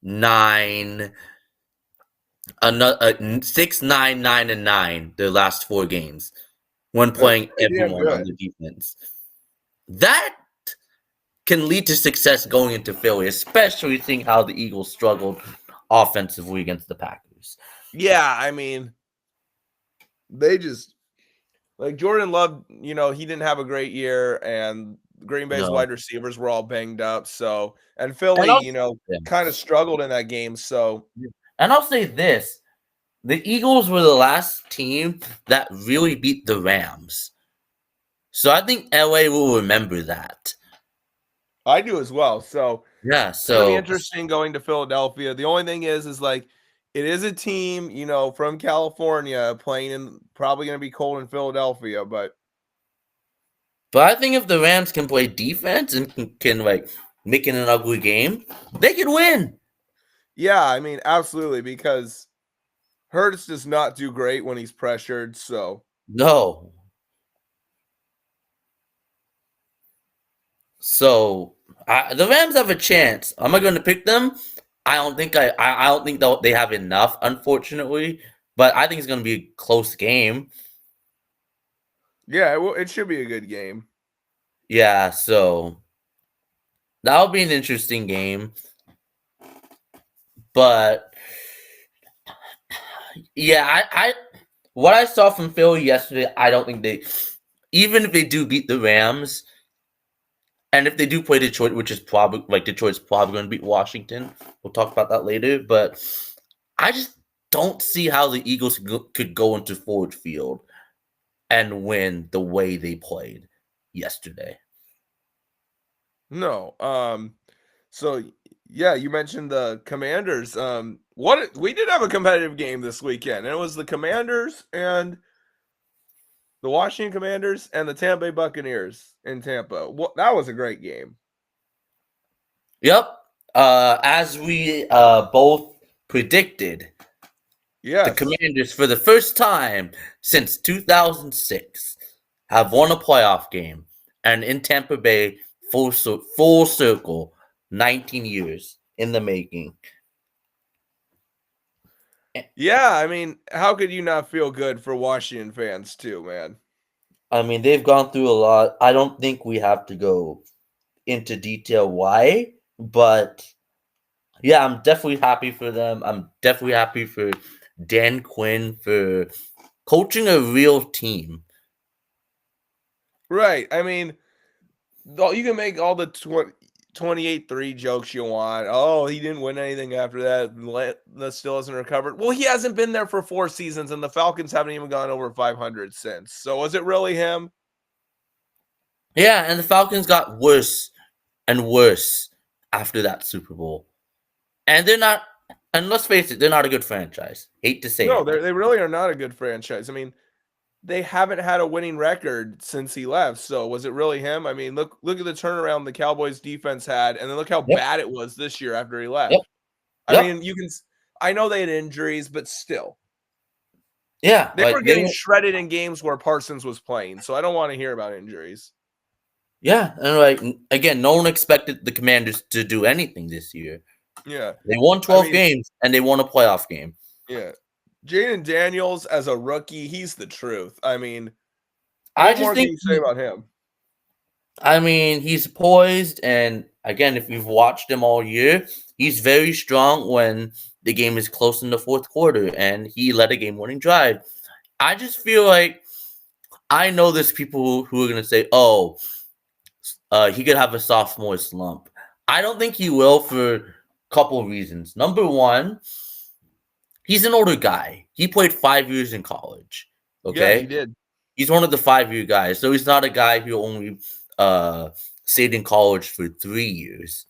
9, another 6, 9, 9, and 9 their last 4 games when That's playing pretty damn everyone on good. the defense. That can lead to success going into Philly, especially seeing how the Eagles struggled offensively against the Packers. Yeah, I mean, they just like Jordan Love, he didn't have a great year, and Green Bay's No. wide receivers were all banged up. So, and And Philly, I'll, yeah. kind of struggled in that game. So, And I'll say this. The Eagles were the last team that really beat the Rams. So I think LA will remember that. I do as well. So, Yeah, it's gonna be so interesting going to Philadelphia. The only thing is like it is a team, from California playing in probably gonna be cold in Philadelphia, but but I think if the Rams can play defense and can like make it an ugly game, they can win. yeah, I mean, absolutely, because Hurts does not do great when he's pressured. So, No. So the Rams have a chance. Am I going to pick them? I don't think I don't think they have enough, unfortunately. But I think it's going to be a close game. yeah, it should be a good game. Yeah, so that'll be an interesting game. But yeah, I what I saw from Philly yesterday, I don't think they, even if they do beat the Rams, and if they do play Detroit, which is probably like Detroit's probably going to beat Washington. We'll talk about that later. But I just don't see how the Eagles could go into Ford Field and win the way they played yesterday. No. So yeah, you mentioned the Commanders. What we did have a competitive game this weekend, and it was the Commanders and the Washington Commanders and the Tampa Bay Buccaneers in Tampa. That was a great game. Yep. As we both predicted, the Yes. Commanders, for the first time since 2006, have won a playoff game, and in Tampa Bay, full circle, 19 years in the making. Yeah, I mean, how could you not feel good for Washington fans too, man? I mean, they've gone through a lot. I don't think we have to go into detail why, but yeah, I'm definitely happy for them. I'm definitely happy for Dan Quinn for coaching a real team. Right. I mean, you can make all the 28-3 jokes you want. Oh, he didn't win anything after that. That still hasn't recovered. Well, he hasn't been there for 4 seasons, and the Falcons haven't even gone over 500 since. So was it really him? Yeah, and the Falcons got worse and worse after that Super Bowl. And they're not, and let's face it, they're not a good franchise. Hate to say No, it. they really are not a good franchise. I mean, they haven't had a winning record since he left. So was it really him? I mean, look at the turnaround the Cowboys defense had, and then look how Yep, bad it was this year after he yep, left. I yep. mean, I know they had injuries, but still. Yeah, They were like getting they, shredded in games where Parsons was playing, so I don't want to hear about injuries. yeah, and like again, no one expected the Commanders to do anything this year. Yeah. They won I 12 mean, games and they won a playoff game. yeah. Jaden Daniels as a rookie, he's the truth. I mean, I what just more can think you say about him? I mean, he's poised, and again, if you've watched him all year, he's very strong when the game is close in the fourth quarter, and he led a game-winning drive. I just feel like I know there's people who are gonna say, "Oh, he could have a sophomore slump." I don't think he will for a couple of reasons. Number one, he's an older guy. He played 5 years in college. Yeah, he Okay, did. he's one of the 5 year guys, so he's not a guy who only uh stayed in college for 3 years.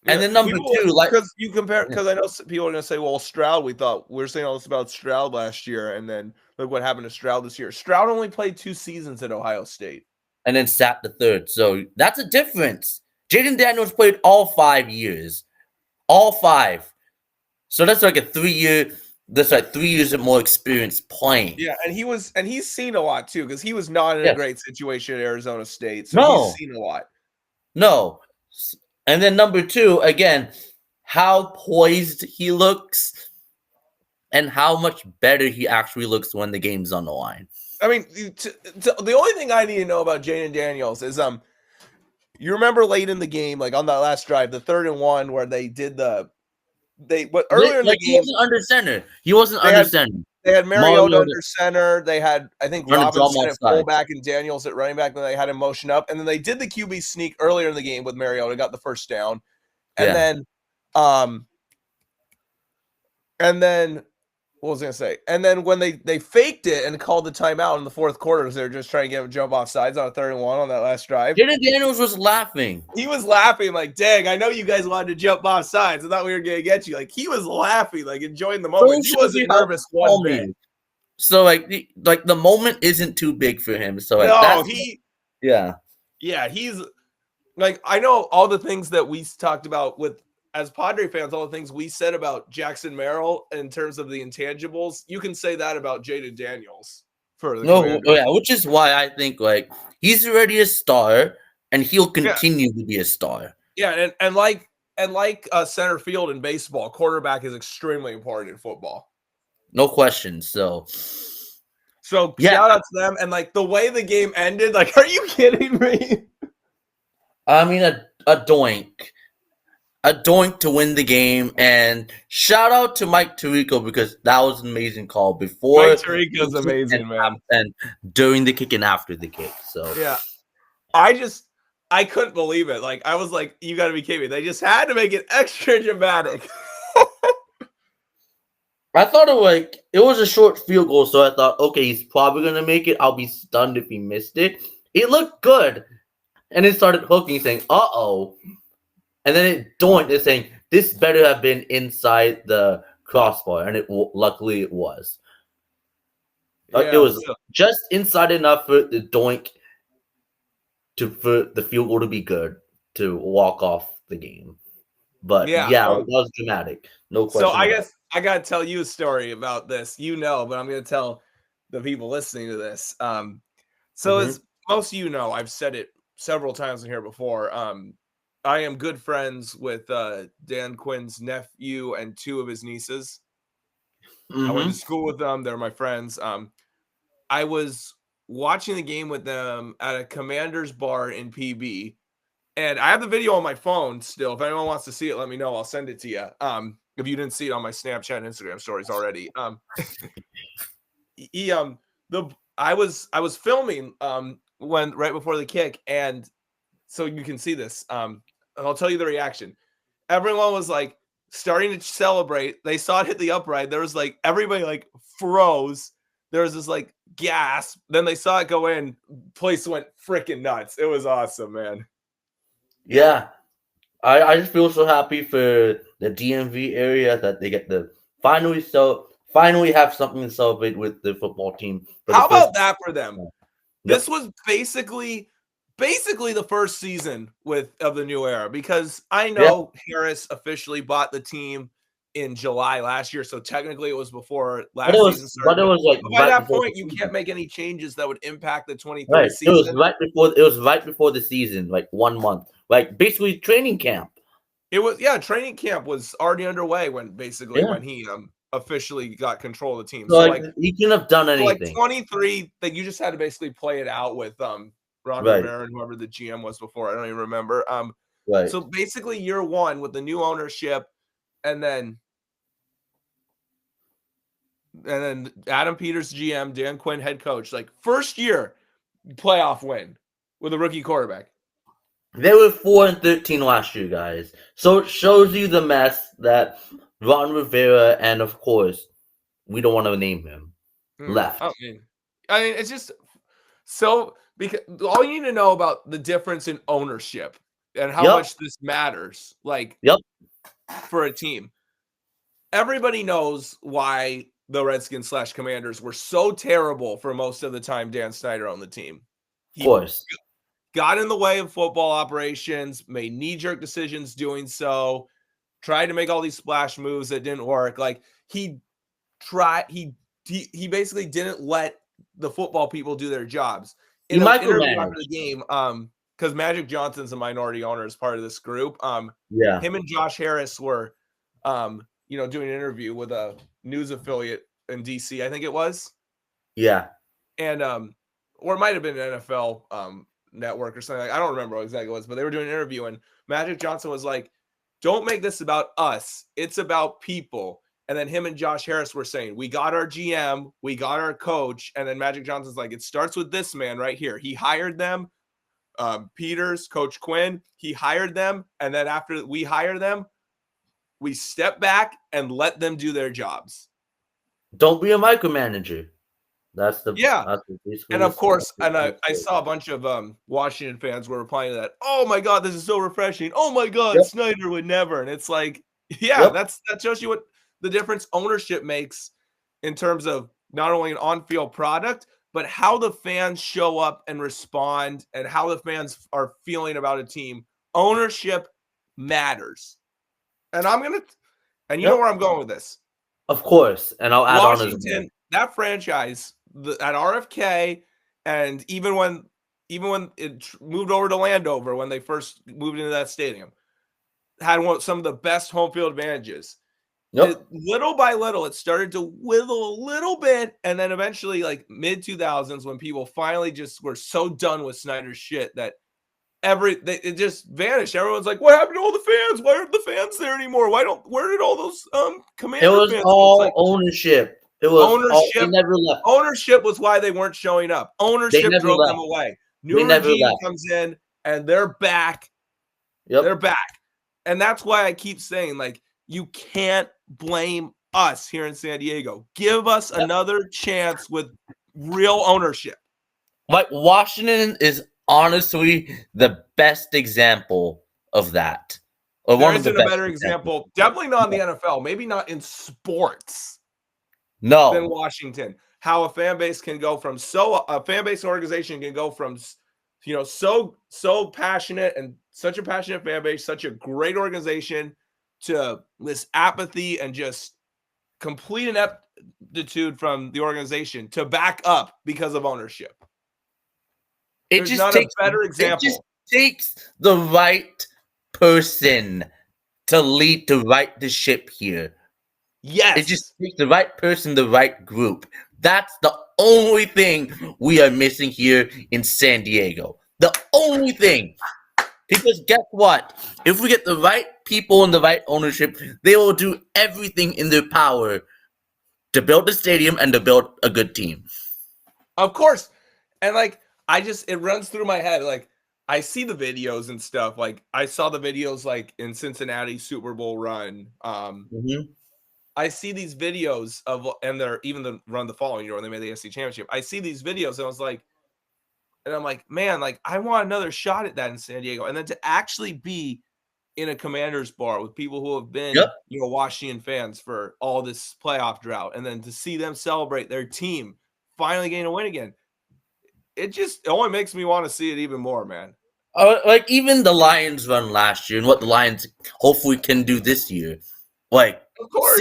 And then number two, like because you compare, because I know people are going to say, well, Stroud, we were saying all this about Stroud last year, and then look what happened to Stroud this year. Stroud only played 2 seasons at Ohio State. and then sat the third. So that's a difference. Jaden Daniels played all 5 years. All 5. So that's like a 3-year, that's like 3 years of more experience playing. Yeah, and he's seen a lot too, because he was not in a great situation at Arizona State. So he's seen a lot. No. And then number 2, again, how poised he looks and how much better he actually looks when the game's on the line. I mean, the only thing I need to know about Jaden Daniels is you remember late in the game, like on that last drive, the 3rd and 1, where they did earlier in the game, he wasn't under center. He wasn't under center. They had Mariota under center. They had, I think, Robinson at fullback and Daniels at running back. Then they had him motion up, and then they did the QB sneak earlier in the game with Mariota, got the first down, and then what was I gonna say? And then when they faked it and called the timeout in the 4th quarter, they were just trying to get him to jump off sides on a 3rd and 1 on that last drive. Jaden Daniels was laughing. He was laughing like, dang, I know you guys wanted to jump off sides. I thought we were going to get you. Like, he was laughing, like enjoying the moment. He wasn't nervous one bit. So, like the moment isn't too big for him. So, he's like, I know all the things that we talked about as Padre fans, all the things we said about Jackson Merrill in terms of the intangibles. You can say that about Jaden Daniels. Which is why I think like he's already a star and he'll continue to be a star. Yeah, and like center field in baseball, quarterback is extremely important in football. No question. So shout out to them. And like the way the game ended, like, are you kidding me? I mean, a doink. A doink to win the game, and shout out to Mike Tirico because that was an amazing call before. Mike Tirico's amazing, man. And during the kick and after the kick. So yeah, I couldn't believe it. Like I was like, you got to be kidding me. They just had to make it extra dramatic. I thought it was a short field goal, so I thought, okay, he's probably gonna make it. I'll be stunned if he missed it. It looked good, and it started hooking, saying, "Uh-oh." And then it doinked. It's saying this better have been inside the crossbar, and luckily it was. It was just inside enough for the doink for the field goal to be good to walk off the game. But it was dramatic. No question. So I guess I gotta tell you a story about this. But I'm gonna tell the people listening to this. As most of you know, I've said it several times in here before. I am good friends with Dan Quinn's nephew and 2 of his nieces. I went to school with them. They're my friends. I was watching the game with them at a Commander's bar in PB. And I have the video on my phone still. If anyone wants to see it, let me know. I'll send it to you. If you didn't see it on my Snapchat and Instagram stories already. I was filming right before the kick, and so you can see this. I'll tell you the reaction. Everyone was like starting to celebrate. They saw it hit the upright. There was like everybody like froze. There was this like gasp. Then they saw it go in. Place went freaking nuts. It was awesome, man. Yeah. I just feel so happy for the DMV area that they get to finally have something to celebrate with the football team. How about that for them? Yep. This was basically the first season of the new era, because I know Harris officially bought the team in July last year, so technically it was before last season started. But it was like by that point, you can't make any changes that would impact the 23 season. It was right before the season, like 1 month, like basically training camp. It was training camp was already underway when he officially got control of the team. So like he couldn't have done anything. Like 23, that you just had to basically play it out with Ron Rivera and whoever the GM was before. I don't even remember. So basically year 1 with the new ownership, and then Adam Peters GM, Dan Quinn head coach, like first year playoff win with a rookie quarterback. They were 4-13 last year, guys. So it shows you the mess that Ron Rivera and, of course, we don't want to name him, left. I mean, it's just so, because all you need to know about the difference in ownership and how Yep. much this matters, like Yep. for a team. Everybody knows why the Redskins / Commanders were so terrible for most of the time Dan Snyder owned the team. Of course. Got in the way of football operations, made knee-jerk decisions doing so, tried to make all these splash moves that didn't work. Like he basically didn't let the football people do their jobs. In an interview after the game, because Magic Johnson's a minority owner as part of this group. Yeah. Him and Josh Harris were doing an interview with a news affiliate in DC, I think it was. Yeah. And or it might have been an NFL network or something. I don't remember what exactly it was, but they were doing an interview and Magic Johnson was like, "Don't make this about us. It's about people." And then him and Josh Harris were saying, "We got our GM, we got our coach." And then Magic Johnson's like, "It starts with this man right here. He hired them, Peters, Coach Quinn. He hired them, and then after we hire them, we step back and let them do their jobs. Don't be a micromanager." That's the And of course, and I saw a bunch of Washington fans were replying to that. "Oh my God, this is so refreshing. Oh my God, Snyder would never." And it's like, that shows you what the difference ownership makes in terms of not only an on-field product, but how the fans show up and respond and how the fans are feeling about a team. Ownership matters. And you know where I'm going with this. Of course, and I'll add on as well. That franchise at RFK, and even when it moved over to Landover, when they first moved into that stadium, had some of the best home field advantages. Little by little, it started to whittle a little bit, and then eventually, like mid 2000s, when people finally just were so done with Snyder's shit that it just vanished. Everyone's like, "What happened to all the fans? Why aren't the fans there anymore? Where did all those Commander It was fans?" all ownership. It was ownership. They never left. Ownership was why they weren't showing up. Ownership drove them away. New regime comes in, and they're back. They're back, and that's why I keep saying, like, you can't blame us here in San Diego. Give us another chance with real ownership. Like Washington is honestly the best example of that. There isn't a better example. Definitely not in the NFL. Maybe not in sports. No. Than Washington. How a fan base can go from a fan base organization can go from so passionate and such a passionate fan base, such a great organization, to this apathy and just complete ineptitude from the organization to back up because of ownership. There's not a better example. It just takes the right person to lead to right the ship here. Yes. It just takes the right person, the right group. That's the only thing we are missing here in San Diego. The only thing. Because guess what? If we get the right people and the right ownership, they will do everything in their power to build the stadium and to build a good team. Of course. And like, it runs through my head. Like, I see the videos and stuff. Like, I saw the videos like in Cincinnati Super Bowl run. I see these videos and they're even the run the following year when they made the AFC Championship. I see these videos and I was like, and I'm like, man, like I want another shot at that in San Diego. And then to actually be in a Commanders bar with people who have been, Washington fans for all this playoff drought, and then to see them celebrate their team finally getting a win again, it only makes me want to see it even more, man. Like even the Lions run last year and what the Lions hopefully can do this year. Like, of course,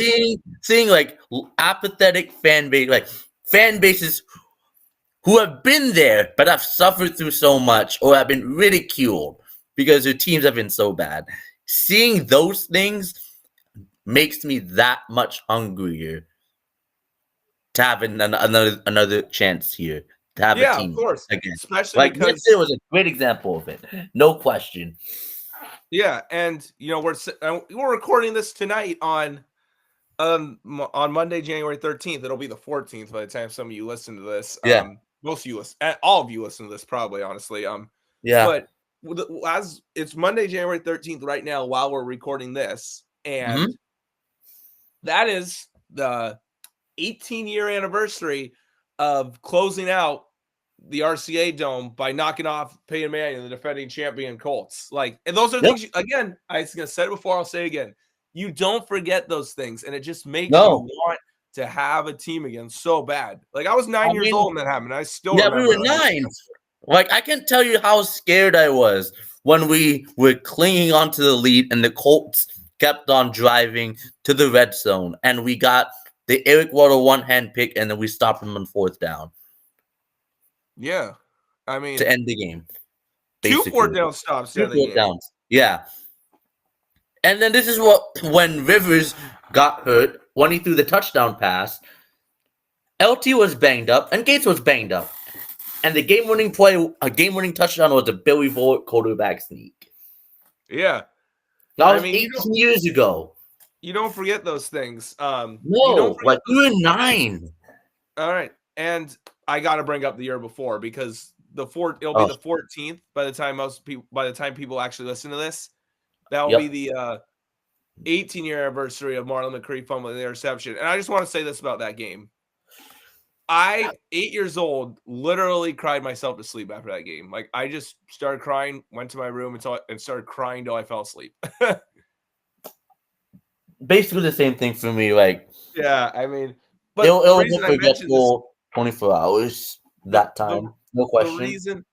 seeing like apathetic fan bases who have been there but have suffered through so much or have been ridiculed because their teams have been so bad. Seeing those things makes me that much hungrier to have another chance here to have a team. Of course, again. Especially because it was a great example of it, no question. Yeah, and we're recording this tonight on Monday, January 13th. It'll be the 14th by the time some of you listen to this. Most of you all of you listen to this probably, honestly. But as it's Monday, January 13th right now while we're recording this, and that is the 18-year anniversary of closing out the RCA Dome by knocking off Peyton Manning, the defending champion Colts. Like, and those are things, again, I was going to say it before, I'll say it again. You don't forget those things, and it just makes you want to have a team again so bad. Like, I was 9 years old when that happened. I still remember. We were 9. Like, I can tell you how scared I was when we were clinging onto the lead and the Colts kept on driving to the red zone, and we got the Eric Waddle one-hand pick, and then we stopped him on 4th down. Yeah. I mean, to end the game. Basically. 2 4th down stops. 2 4th downs. Yeah. And then this is when Rivers got hurt, when he threw the touchdown pass, LT was banged up and Gates was banged up. And the game-winning play, a game-winning touchdown was a Billy Bullock quarterback sneak. Yeah. That was 18 years ago. You don't forget those things. No, like you were 9. All right. And I got to bring up the year before because it'll be the 14th by the time people actually listen to this. That will be the 18-year anniversary of Marlon McCree fumbling the interception. And I just want to say this about that game. 8 years old, literally cried myself to sleep after that game. Like, I just started crying, went to my room and started crying till I fell asleep. Basically the same thing for me. Like, yeah, I mean, but it was a forgetful 24 hours that time. No question.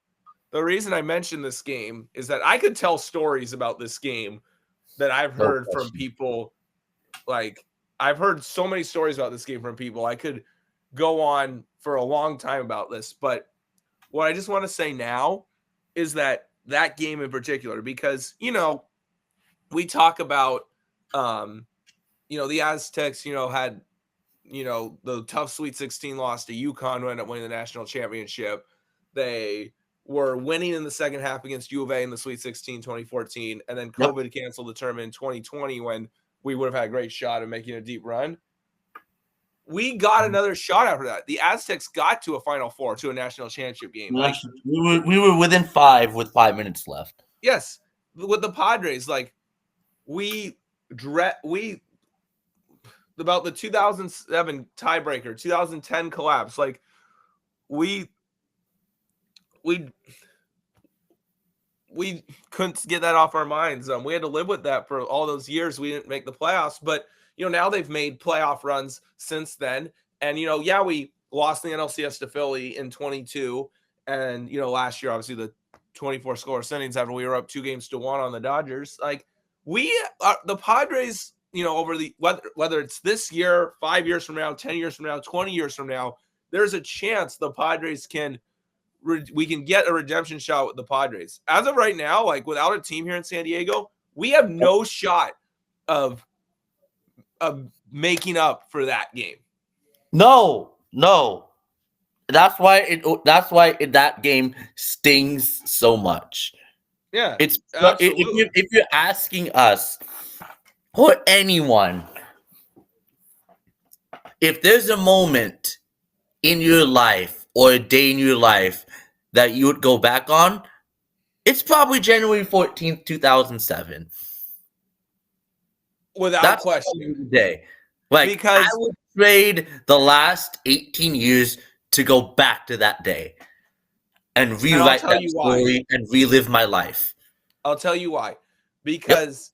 The reason I mentioned this game is that I could tell stories about this game that I've heard from people. Like, I've heard so many stories about this game from people. I could go on for a long time about this, but what I just want to say now is that game in particular, because, we talk about, the Aztecs, had, the tough Sweet 16 loss to UConn, who ended up winning the national championship. They were winning in the second half against U of A in the Sweet 16 2014, and then COVID canceled the tournament in 2020 when we would have had a great shot at making a deep run. We got another shot after that. The Aztecs got to a Final Four, to a national championship game. Like, we were within 5 with 5 minutes left. Yes, with the Padres, like about the 2007 tiebreaker, 2010 collapse, like we couldn't get that off our minds. We had to live with that for all those years. We didn't make the playoffs, but now they've made playoff runs since then. And, we lost the NLCS to Philly in 22. And, last year, obviously the 24 scoreless innings after we were up 2-1 on the Dodgers. Like, the Padres, over whether it's this year, 5 years from now, 10 years from now, 20 years from now, there's a chance the Padres we can get a redemption shot with the Padres. As of right now, like, without a team here in San Diego, we have no shot of making up for that game. No. That's why that game stings so much. Yeah. It's if you're asking us or anyone, if there's a moment in your life or a day in your life that you would go back on, it's probably January 14th, 2007. Without question. The day. Like, because I would trade the last 18 years to go back to that day and rewrite that story and relive my life. I'll tell you why. Because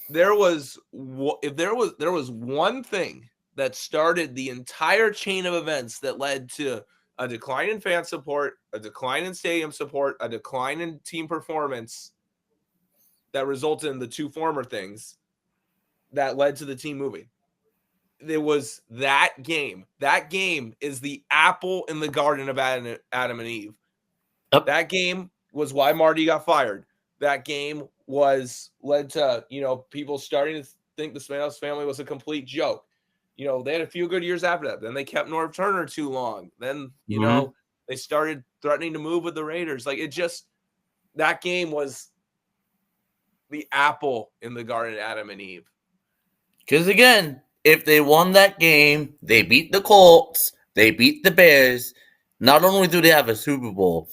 there was one thing that started the entire chain of events that led to a decline in fan support, a decline in stadium support, a decline in team performance that resulted in the 2 former things that led to the team moving. There was that game. That game is the apple in the garden of Adam and Eve. Yep. That game was why Marty got fired. That game led to, people starting to think the Spanos family was a complete joke. They had a few good years after that. Then they kept Norv Turner too long. Then, they started threatening to move with the Raiders. Like, that game was the apple in the garden of Adam and Eve. Because, again, if they won that game, they beat the Colts, they beat the Bears. Not only do they have a Super Bowl,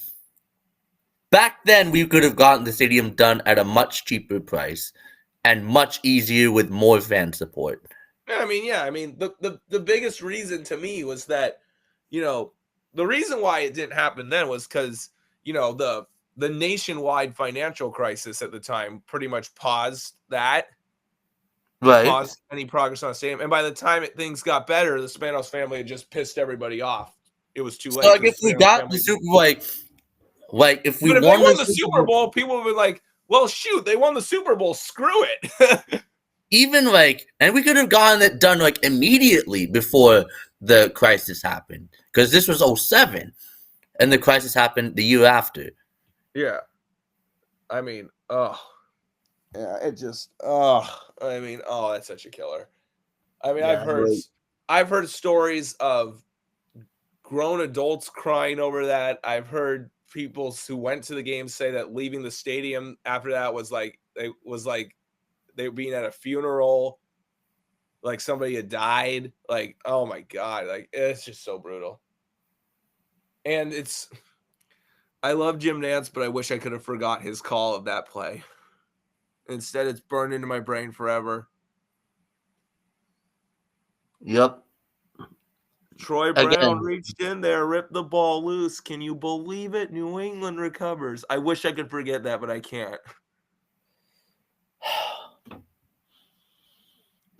back then we could have gotten the stadium done at a much cheaper price and much easier with more fan support. I mean, the biggest reason to me was that, the reason why it didn't happen then was because, the nationwide financial crisis at the time pretty much paused that. Right. Paused any progress on the stadium. And by the time things got better, the Spanos family had just pissed everybody off. It was too late. So like if we got the Super Bowl, like if we but if they won won the Super Bowl, people would be like, well, shoot, they won the Super Bowl. Screw it. Even like, and we could have gotten it done like immediately before the crisis happened, because this was 07 and the crisis happened the year after. Yeah. I mean, yeah, it just, that's such a killer. I mean, Yeah, I've heard stories of grown adults crying over that. I've heard people who went to the game say that leaving the stadium after that was like they were being at a funeral, like somebody had died. Like, oh my God, like it's just so brutal. And I love Jim Nantz, but I wish I could have forgot his call of that play. Instead, it's burned into my brain forever. Yep. Troy Brown reached in there, ripped the ball loose. Can you believe it? New England recovers. I wish I could forget that, but I can't.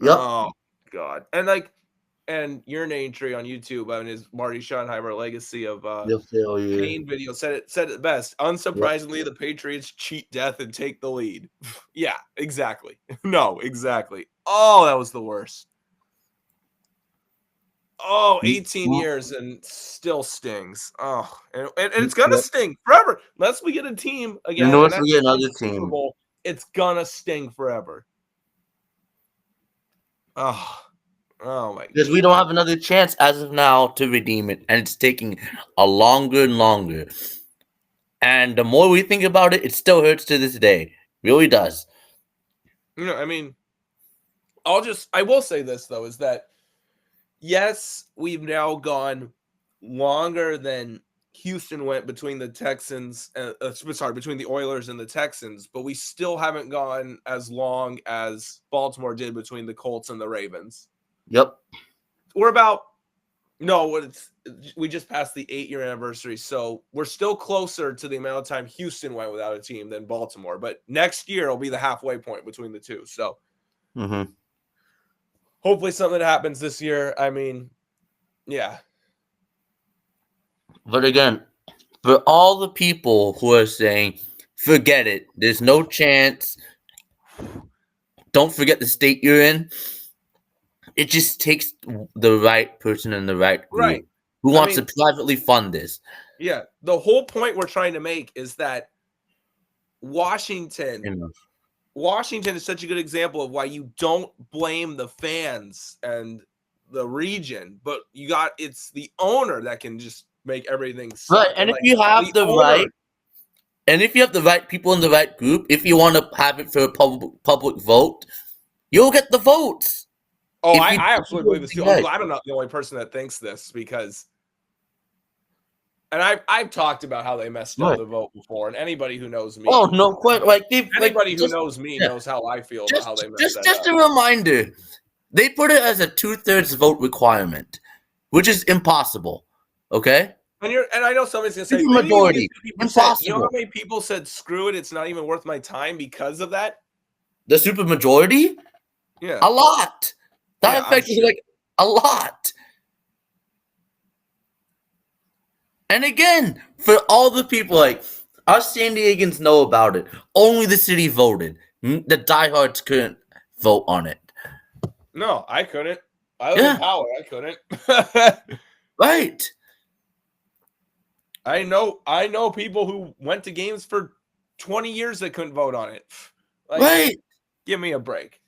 Yep. Oh, God. And your name tree on YouTube, his Marty Schottenheimer legacy of pain video said it best. Unsurprisingly, yep. The Patriots cheat death and take the lead. Yeah, exactly. No, exactly. Oh, that was the worst. Oh, 18 years and still stings. Oh, and it's gonna sting forever. Unless we get a team again. Unless we get another team. Bowl, it's gonna sting forever. Oh my God. Because we don't have another chance as of now to redeem it, and it's taking a longer and longer. And the more we think about it, it still hurts to this day. It really does. I mean, I will say this though, is that yes, we've now gone longer than Houston went between the Texans, between the Oilers and the Texans, but we still haven't gone as long as Baltimore did between the Colts and the Ravens. Yep. We just passed the 8-year anniversary, so we're still closer to the amount of time Houston went without a team than Baltimore, but next year will be the halfway point between the two, so hopefully something happens this year. I mean, yeah. But again, for all the people who are saying, forget it, there's no chance, don't forget the state you're in, it just takes the right person in the right group who wants to privately fund this. Yeah, the whole point we're trying to make is that Washington is such a good example of why you don't blame the fans and the region, but it's the owner that can just make everything suck. Right. And if you have the right people in the right group, if you want to have it for a public vote, you'll get the votes. Oh, I absolutely believe this too. I'm glad I'm not the only person that thinks this, because I've talked about how they messed up the vote before, and anybody who knows me, who knows me knows how I feel about how they messed that up. Just a reminder, they put it as a 2/3 vote requirement, which is impossible. Okay. And I know somebody's gonna say majority. Impossible. You know how many people said screw it, it's not even worth my time because of that? The super majority? Yeah. A lot. That affected a lot. And again, for all the people us San Diegans know about it. Only the city voted. The diehards couldn't vote on it. No, I couldn't. I was in power. I couldn't. Right. I know people who went to games for 20 years that couldn't vote on it. Right. Give me a break.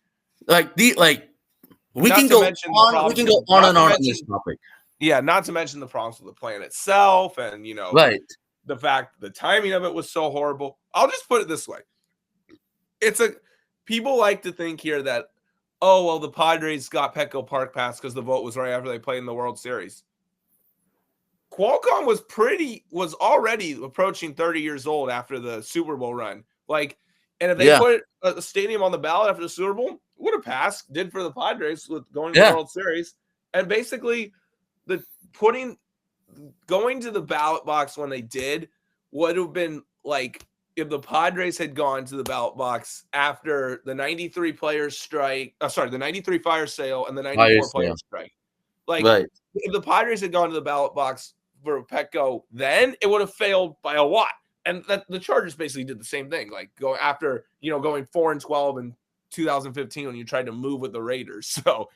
We can go on and on this topic. Yeah, not to mention the problems with the plan itself, and the fact the timing of it was so horrible. I'll just put it this way: people like to think here that the Padres got Petco Park Pass because the vote was right after they played in the World Series. Qualcomm was already approaching 30 years old after the Super Bowl run. And if they put a stadium on the ballot after the Super Bowl, would have passed. Did for the Padres with going to the World Series, and basically putting going to the ballot box when they did would have been like if the Padres had gone to the ballot box after the 93 players strike, the 93 fire sale and the 94 players strike. Like, if the Padres had gone to the ballot box for Petco, then it would have failed by a lot. And the Chargers basically did the same thing, like going 4-12 in 2015 when you tried to move with the Raiders. So,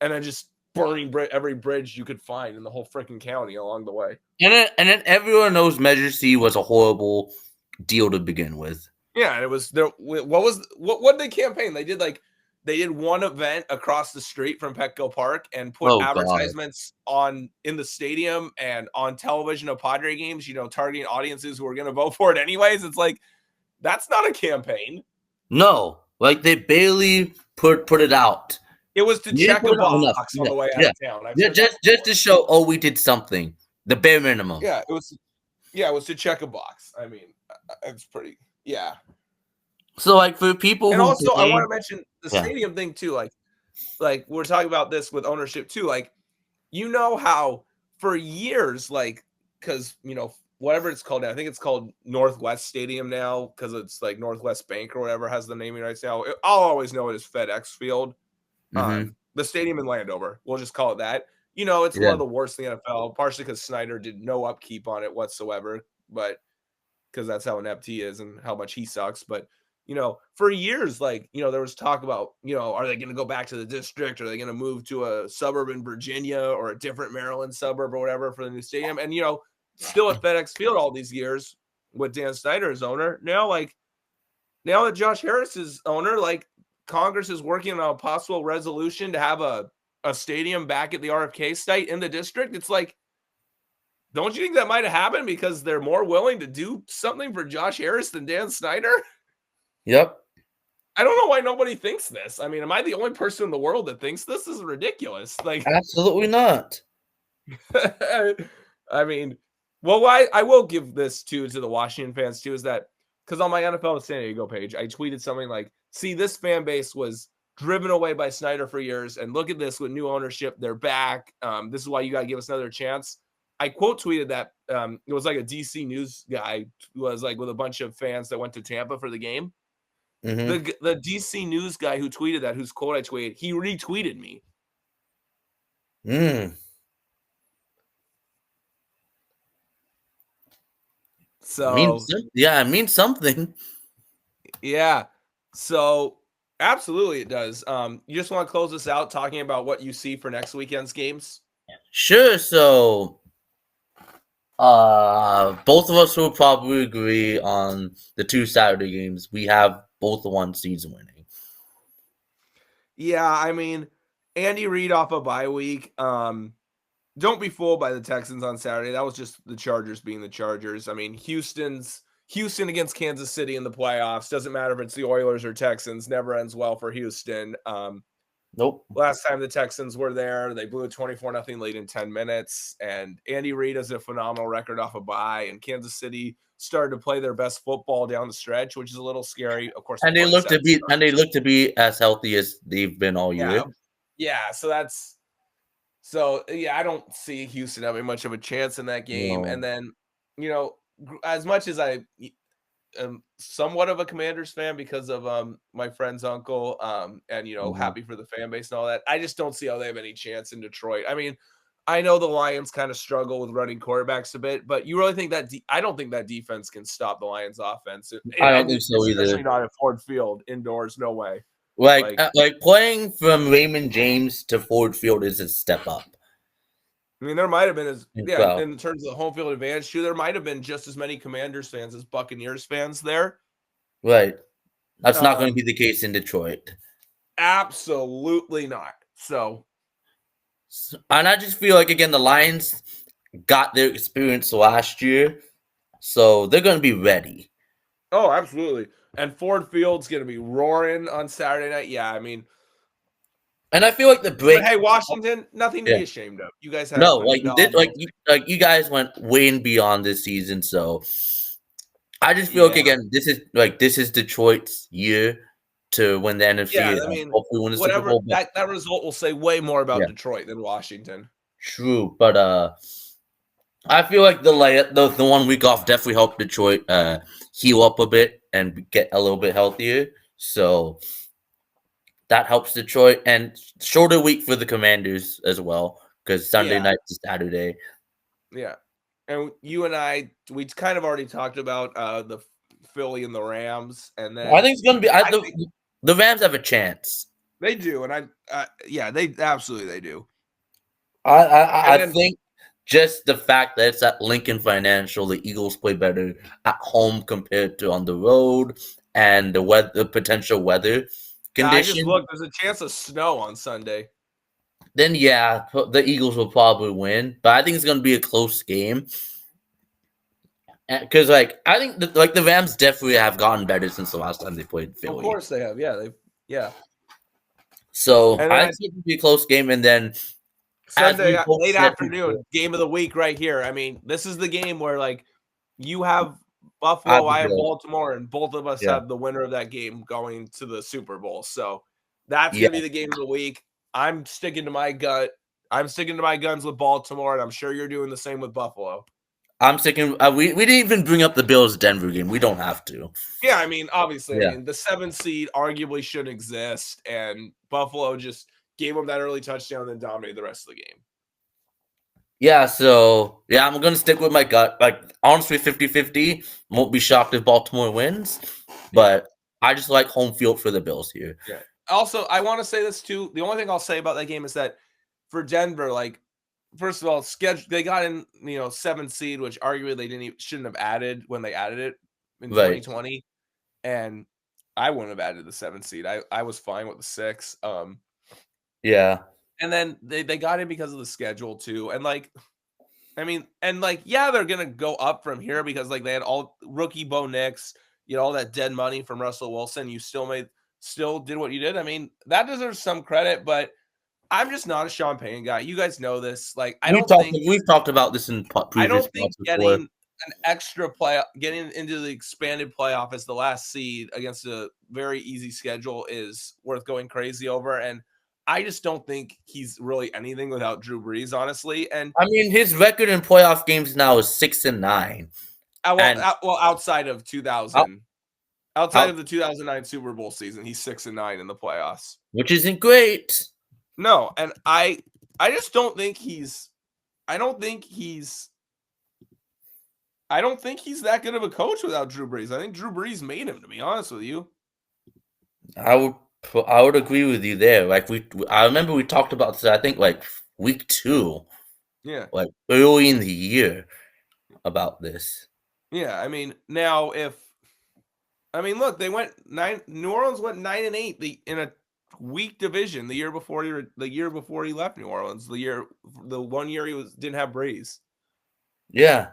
and then just burning every bridge you could find in the whole freaking county along the way. And then everyone knows Measure C was a horrible deal to begin with. Yeah, and it was there. What did they campaign? They did one event across the street from Petco Park and put advertisements in the stadium and on television of Padre games, targeting audiences who are going to vote for it anyways. It's like, that's not a campaign. No, like they barely put it out. It was to check a box on the way out of town. Just to show, we did something. The bare minimum. Yeah, it was to check a box. I mean, it's pretty, yeah. So, like, for people and also, I want to mention the stadium thing, too. Like, we're talking about this with ownership, too. Like, how for years, because, whatever it's called now, I think it's called Northwest Stadium now, because it's, like, Northwest Bank or whatever has the naming rights now. I'll always know it as FedEx Field. Mm-hmm. The stadium in Landover. We'll just call it that. It's one of the worst in the NFL, partially because Snyder did no upkeep on it whatsoever, but because that's how inept he is and how much he sucks. But, for years, there was talk about, are they going to go back to the district? Are they going to move to a suburb in Virginia or a different Maryland suburb or whatever for the new stadium? And, still at FedEx Field all these years with Dan Snyder as owner. Now that Josh Harris is owner, Congress is working on a possible resolution to have a stadium back at the RFK site in the district. It's like, don't you think that might have happened because they're more willing to do something for Josh Harris than Dan Snyder? Yep. I don't know why nobody thinks this. I mean, am I the only person in the world that thinks this is ridiculous? Absolutely not. I mean, I will give this to the Washington fans too, is that because on my NFL San Diego page, I tweeted something like, see, this fan base was driven away by Snyder for years, and look at this with new ownership, they're back. This is why you got to give us another chance. I quote tweeted that it was like a DC news guy who was with a bunch of fans that went to Tampa for the game. Mm-hmm. The DC news guy who tweeted that, whose quote I tweeted, he retweeted me. So it means something. Yeah. So absolutely it does. You just want to close this out talking about what you see for next weekend's games? Sure. So both of us will probably agree on the two Saturday games. We have both the one season winning. Yeah, I mean, Andy Reid off a bye week. Don't be fooled by the Texans on Saturday. That was just the Chargers being the Chargers. I mean, Houston against Kansas City in the playoffs. Doesn't matter if it's the Oilers or Texans. Never ends well for Houston. Nope. Last time the Texans were there, they blew a 24-0 lead in 10 minutes. And Andy Reid has a phenomenal record off a bye. And Kansas City started to play their best football down the stretch, which is a little scary. Of course, and they look to be as healthy as they've been all year. Yeah. So I don't see Houston having much of a chance in that game. No. And then, as much as I am somewhat of a Commanders fan because of my friend's uncle, and happy for the fan base and all that, I just don't see how they have any chance in Detroit. I mean, I know the Lions kind of struggle with running quarterbacks a bit, but you really think that I don't think that defense can stop the Lions offense. I don't think so either. Especially not at Ford Field indoors, no way. Like playing from Raymond James to Ford Field is a step up. I mean, there might have been in terms of the home field advantage too, there might have been just as many Commanders fans as Buccaneers fans there. Right. That's not going to be the case in Detroit. Absolutely not. And I just feel like, again, the Lions got their experience last year, so they're going to be ready. Oh, absolutely. And Ford Field's going to be roaring on Saturday night. Yeah, I mean. And I feel like the break. But hey, Washington, nothing to be ashamed of. You guys have you guys went way and beyond this season, so I just feel like, again, this is Detroit's year to win the NFC. Yeah, I mean, hopefully win the Super Bowl. That result will say way more about Detroit than Washington. True, but I feel like the 1 week off definitely helped Detroit heal up a bit and get a little bit healthier. So that helps Detroit, and shorter week for the Commanders as well because Sunday Yeah, night to Saturday. yeah. And you and we kind of already talked about the Philly and the Rams, and I then think it's gonna be I think the Rams have a chance. they do, and yeah, they absolutely they do. I And then think just the fact that it's at Lincoln Financial, the Eagles play better at home compared to on the road, and the potential weather I just condition. looked. There's a chance of snow on Sunday. Then yeah, the Eagles will probably win, but I think it's gonna be a close game. Because I think the Rams definitely have gotten better since the last time they played Of Philly. course they have. Yeah. So And then I think it will be a close game, and then as Sunday we both late said before, afternoon game of the week right here. I mean, this is the game where like you have I have Buffalo, the I have Bills. Baltimore, and both of us Yeah, have the winner of that game going to the Super Bowl. So that's yeah. gonna be the game of the week. I'm sticking to my gut. I'm sticking to my guns with Baltimore, and I'm sure you're doing the same with Buffalo. I'm sticking. We didn't even bring up the Bills Denver game. We don't have to. Yeah, I mean, obviously, Yeah. the 7th seed arguably shouldn't exist, and Buffalo just gave them that early touchdown and then dominated the rest of the game. Yeah, so yeah, I'm gonna stick with my gut. Like honestly, 50-50. Won't be shocked if Baltimore wins, but I just like home field for the Bills here. Yeah. Also, I want to say this too. The only thing I'll say about that game is that for Denver, like, first of all, they got in, 7th seed, which arguably they shouldn't have added when they added it in Right. 2020. And I wouldn't have added the 7th seed. I was fine with the 6. Yeah. And then they got in because of the schedule too. And like, I mean, and like, yeah, they're gonna go up from here because like they had all rookie Bo Nix, all that dead money from Russell Wilson. You still did what you did. I mean, that deserves some credit, but I'm just not a Sean Payton guy. You guys know this. Like, We've talked about this in I previous don't think pods before. getting an extra getting into the expanded playoff as the last seed against a very easy schedule is worth going crazy over. And I just don't think he's really anything without Drew Brees, honestly. And I mean, his record in playoff games now is 6-9, and outside of out, outside out, of the 2009 Super Bowl season, he's 6-9 in the playoffs. which isn't great. No, and I just don't think he's. I don't think he's that good of a coach without Drew Brees. I think Drew Brees made him, to be honest with you. I would agree with you there. Like I remember we talked about this. I think like week 2, Yeah, like early in the year, about this. yeah. I mean, now look, they went 9. New Orleans went 9-8 in a weak division the year before he left New Orleans. The 1 year he didn't have Brees. Yeah.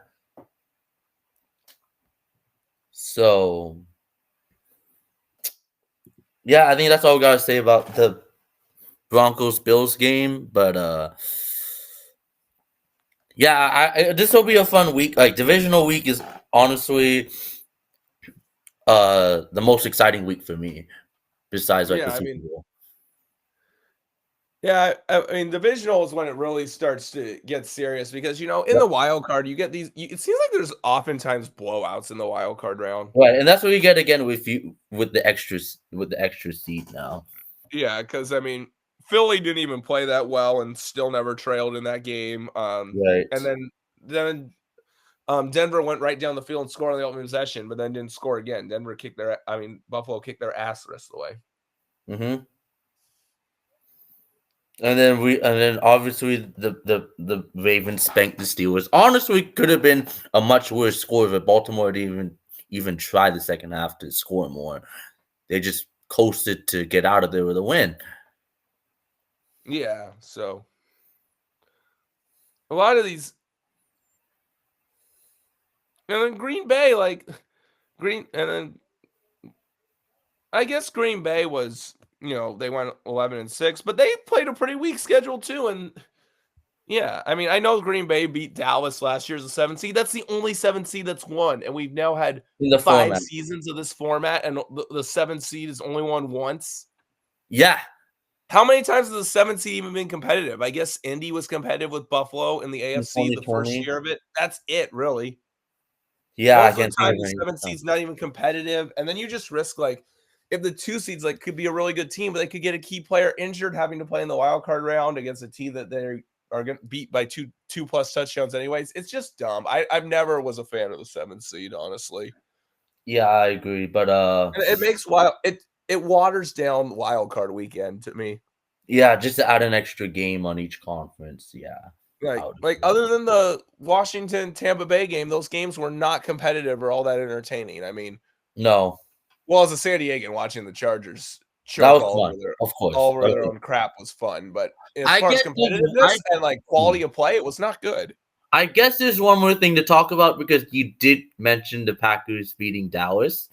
So yeah, I think that's all we gotta say about the Broncos Bills game. But yeah, this will be a fun week. Like divisional week is honestly the most exciting week for me, besides like the Super Bowl. Yeah, I mean, divisional is when it really starts to get serious because in the wild card you get these. It seems like there's oftentimes blowouts in the wild card round. Right, and that's what you get again with the extra seat now. Yeah, because I mean, Philly didn't even play that well and still never trailed in that game. Right, And then Denver went right down the field and scored on the opening possession, but then didn't score again. Buffalo kicked their ass the rest of the way. Mm-hmm. And then obviously the Ravens spanked the Steelers. Honestly, could have been a much worse score if Baltimore didn't even try the second half to score more. They just coasted to get out of there with a win. Yeah, so a lot of these, and then Green Bay, and then I guess Green Bay was, they went 11-6, but they played a pretty weak schedule too. And yeah, I mean, I know Green Bay beat Dallas last year as a 7th seed. That's the only 7th seed that's won, and we've now had In the 5 format. seasons of this format, and the 7th seed has only won once. Yeah. How many times has the 7th seed even been competitive? I guess Indy was competitive with Buffalo in the In AFC the first 2020. year of it. That's it, really. Yeah, I Most of can't the think time, of the any. 7th seed's not even competitive, and then you just risk, like, if the 2 seeds, like, could be a really good team, but they could get a key player injured having to play in the wild card round against a team that they are gonna beat by 2+ touchdowns anyways. It's just dumb. I've never was a fan of the 7th seed, honestly. Yeah, I agree, but And it makes wild it waters down wild card weekend to me. yeah, just to add an extra game on each conference. Yeah, I would Like, agree. other than the Washington Tampa Bay game, those games were not competitive or all that entertaining. I mean, No, well, as a San Diegan, watching the Chargers that choke was fun, of course. all over their own crap was fun, but as I far as guess competitiveness and, like, hmm. quality of play, it was not good. I guess there's one more thing to talk about because you did mention the Packers beating Dallas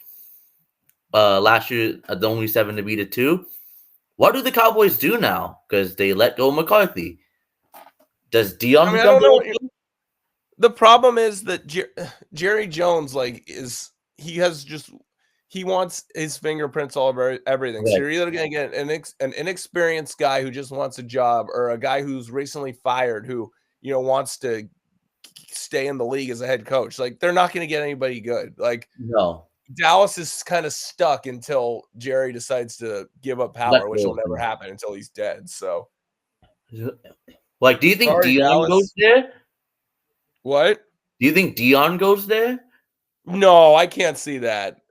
last year, the only 7-2. What do the Cowboys do now? Because they let go McCarthy. Does Dion I mean, I become don't know. the The problem is that Jerry Jones, like, he wants his fingerprints all over everything. So right? you're either gonna get an inexperienced guy who just wants a job, or a guy who's recently fired who wants to stay in the league as a head coach. Like, they're not gonna get anybody good. Like, No, Dallas is kind of stuck until Jerry decides to give up let power, which go will of never him. happen until he's dead. So Like, do you think sorry, Dion goes Dallas. there? What? Do you think Dion goes there? No, I can't see that.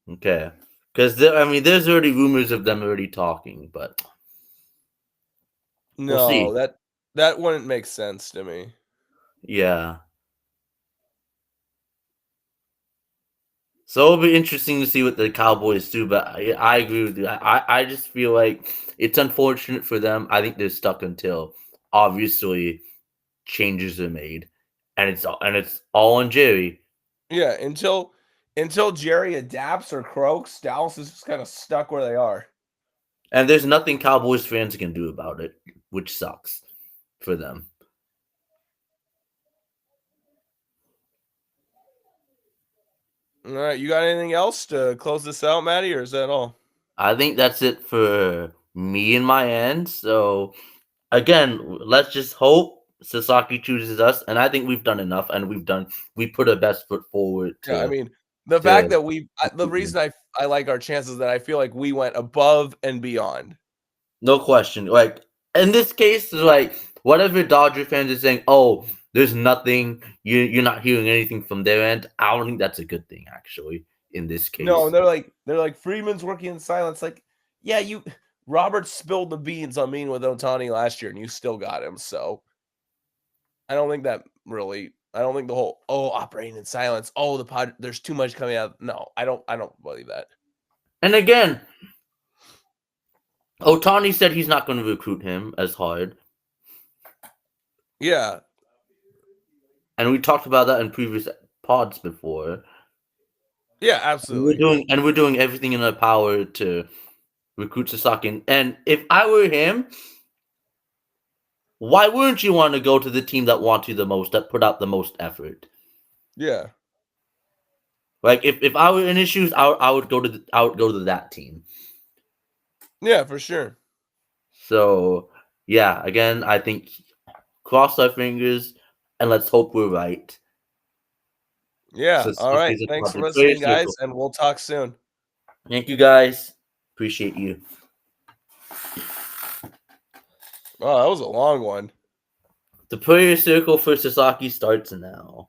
Okay, because I mean, there's already rumors of them already talking, but we'll see. No, that wouldn't make sense to me. Yeah. So it'll be interesting to see what the Cowboys do, but I agree with you. I just feel like it's unfortunate for them. I think they're stuck until obviously changes are made, and it's all on Jerry. Yeah, until Jerry adapts or croaks, Dallas is just kind of stuck where they are. And there's nothing Cowboys fans can do about it, which sucks for them. All right, you got anything else to close this out, Matty, or is that all? I think that's it for me and my end. So again, let's just hope Sasaki chooses us, and I think we've done enough, and we put our best foot forward Yeah, I to mean, the fact to that the reason I like our chances is that I feel like we went above and beyond. no question. Like in this case, like whatever Dodger fans are saying, oh, there's nothing. You're not hearing anything from their end. I don't think that's a good thing, actually. In this No, case, they're like Freeman's working in silence. Like, yeah, Robert spilled the beans on me with Otani last year, and you still got him. So I don't think that really. I don't think the whole operating in silence. Oh, there's too much coming out. No, I don't believe that. and again, Otani said he's not going to recruit him as hard, Yeah, and we talked about that in previous pods before. yeah, absolutely. We're doing everything in our power to recruit Sasaki. And if I were him, why wouldn't you want to go to the team that wants you the most, that put out the most effort? Yeah, Like if I were in issues, I would go to that team. yeah, for sure. So yeah, again, I think cross our fingers and let's hope we're right. Yeah. All right. Sasaki's a Thanks part for of the prayer listening, guys, circle. and we'll talk soon. Thank you guys. Appreciate you. Oh, that was a long one. The prayer circle for Sasaki starts now.